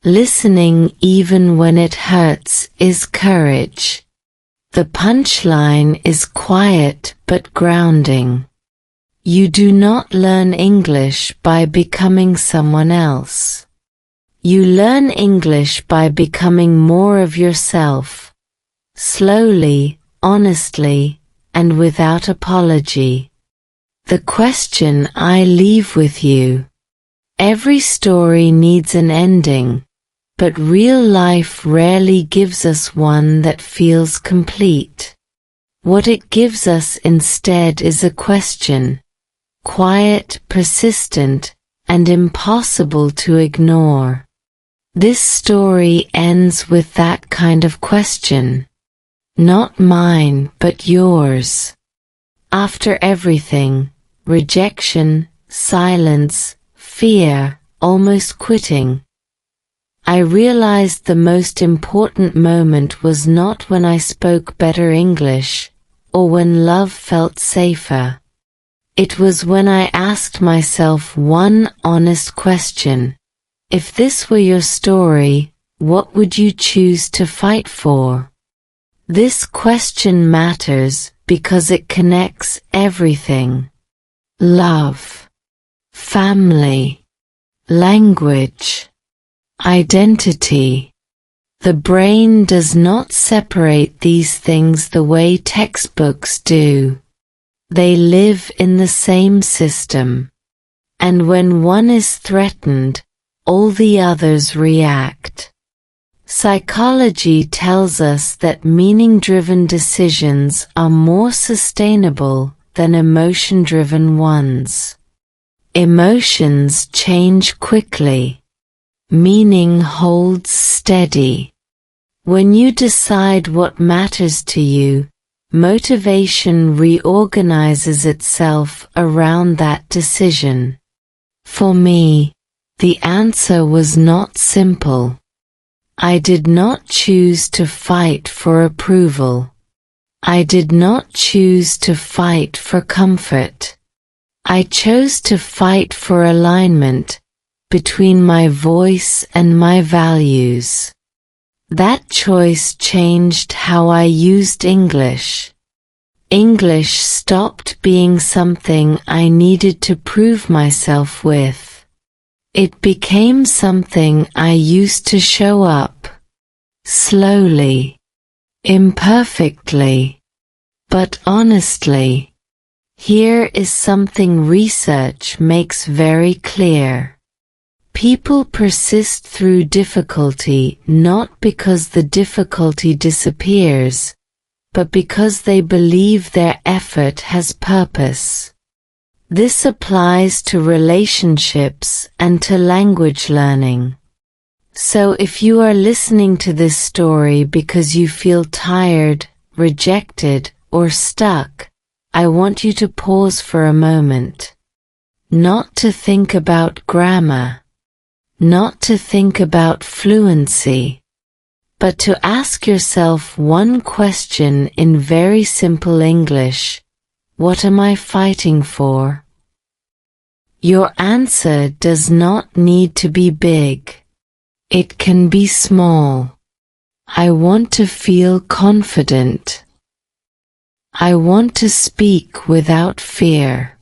Listening even when it hurts is courage. The punchline is quiet but grounding. You do not learn English by becoming someone else. You learn English by becoming more of yourself. Slowly, honestly, and without apology. The question I leave with you. Every story needs an ending, but real life rarely gives us one that feels complete. What it gives us instead is a question. Quiet, persistent, and impossible to ignore. This story ends with that kind of question. Not mine, but yours. After everything, rejection, silence, fear, almost quitting, I realized the most important moment was not when I spoke better English, or when love felt safer. It was when I asked myself one honest question. If this were your story, what would you choose to fight for? This question matters because it connects everything. Love, family, language, identity. The brain does not separate these things the way textbooks do. They live in the same system. And when one is threatened, all the others react. Psychology tells us that meaning-driven decisions are more sustainable than emotion-driven ones. Emotions change quickly. Meaning holds steady. When you decide what matters to you, motivation reorganizes itself around that decision. For me, the answer was not simple. I did not choose to fight for approval. I did not choose to fight for comfort. I chose to fight for alignment between my voice and my values. That choice changed how I used English. English stopped being something I needed to prove myself with. It became something I used to show up. Slowly. Imperfectly. But honestly. Here is something research makes very clear. People persist through difficulty not because the difficulty disappears, but because they believe their effort has purpose. This applies to relationships and to language learning. So if you are listening to this story because you feel tired, rejected, or stuck, I want you to pause for a moment. Not to think about grammar. Not to think about fluency. But to ask yourself one question in very simple English. What am I fighting for? Your answer does not need to be big. It can be small. I want to feel confident. I want to speak without fear.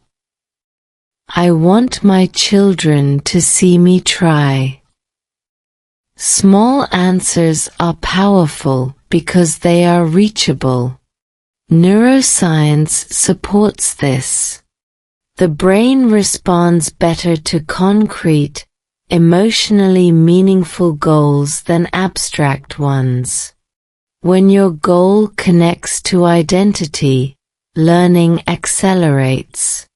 I want my children to see me try. Small answers are powerful because they are reachable. Neuroscience supports this. The brain responds better to concrete, emotionally meaningful goals than abstract ones. When your goal connects to identity, learning accelerates.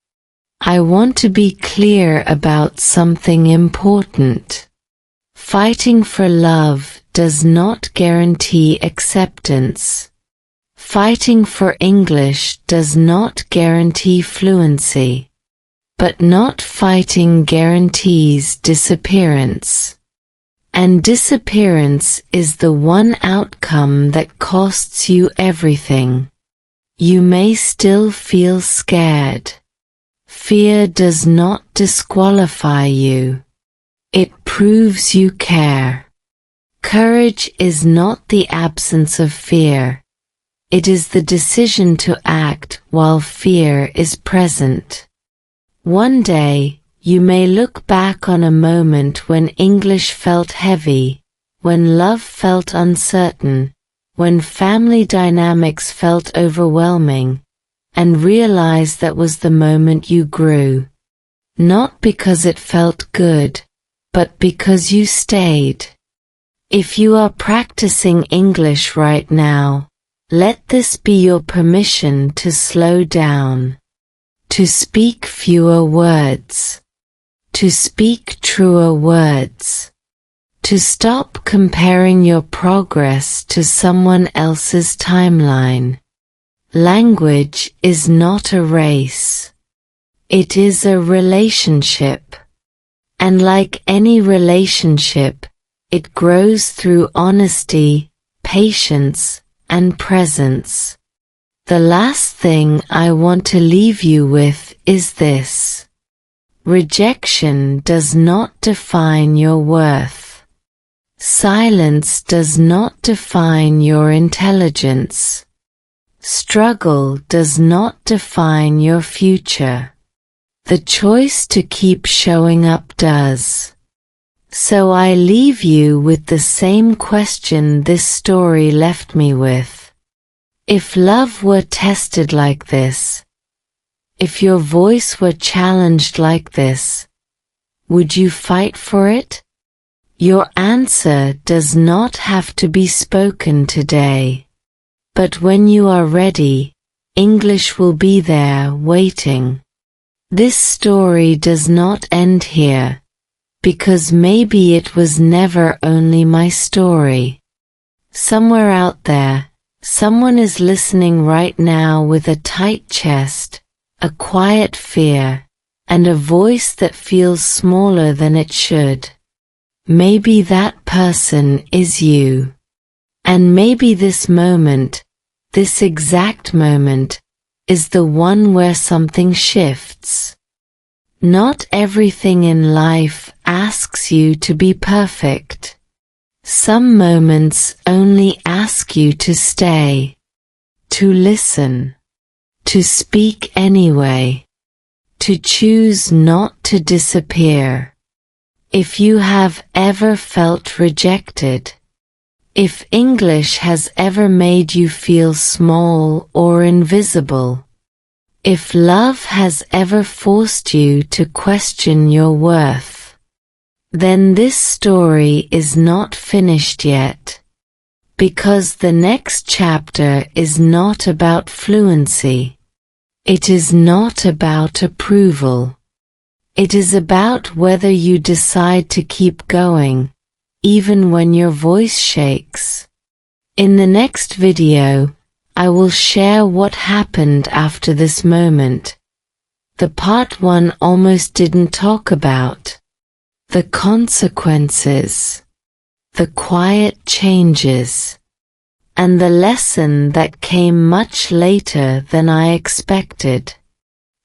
I want to be clear about something important. Fighting for love does not guarantee acceptance. Fighting for English does not guarantee fluency. But not fighting guarantees disappearance. And disappearance is the one outcome that costs you everything. You may still feel scared. Fear does not disqualify you. It proves you care. Courage is not the absence of fear. It is the decision to act while fear is present. One day, you may look back on a moment when English felt heavy, when love felt uncertain, when family dynamics felt overwhelming, and realize that was the moment you grew. Not because it felt good, but because you stayed. If you are practicing English right now, let this be your permission to slow down. To speak fewer words. To speak truer words. To stop comparing your progress to someone else's timeline. Language is not a race. It is a relationship. And like any relationship, it grows through honesty, patience, and presence. The last thing I want to leave you with is this. Rejection does not define your worth. Silence does not define your intelligence. Struggle does not define your future. The choice to keep showing up does. So I leave you with the same question this story left me with. If love were tested like this, if your voice were challenged like this, would you fight for it? Your answer does not have to be spoken today. But when you are ready, English will be there waiting. This story does not end here, because maybe it was never only my story. Somewhere out there, someone is listening right now with a tight chest, a quiet fear, and a voice that feels smaller than it should. Maybe that person is you. And maybe this moment, this exact moment, is the one where something shifts. Not everything in life asks you to be perfect. Some moments only ask you to stay, to listen, to speak anyway, to choose not to disappear. If you have ever felt rejected, if English has ever made you feel small or invisible, if love has ever forced you to question your worth, then this story is not finished yet. Because the next chapter is not about fluency. It is not about approval. It is about whether you decide to keep going, even when your voice shakes. In the next video, I will share what happened after this moment. The part 1 almost didn't talk about. The consequences. The quiet changes. And the lesson that came much later than I expected.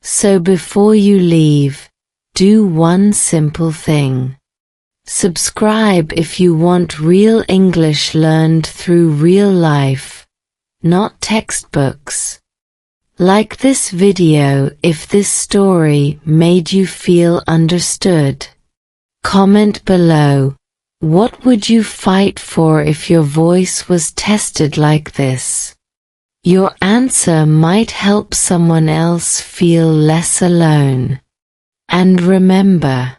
So before you leave, do one simple thing. Subscribe if you want real English learned through real life, not textbooks. Like this video if this story made you feel understood. Comment below, what would you fight for if your voice was tested like this? Your answer might help someone else feel less alone. And remember,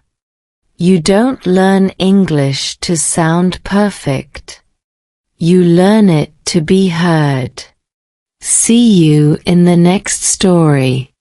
you don't learn English to sound perfect. You learn it to be heard. See you in the next story.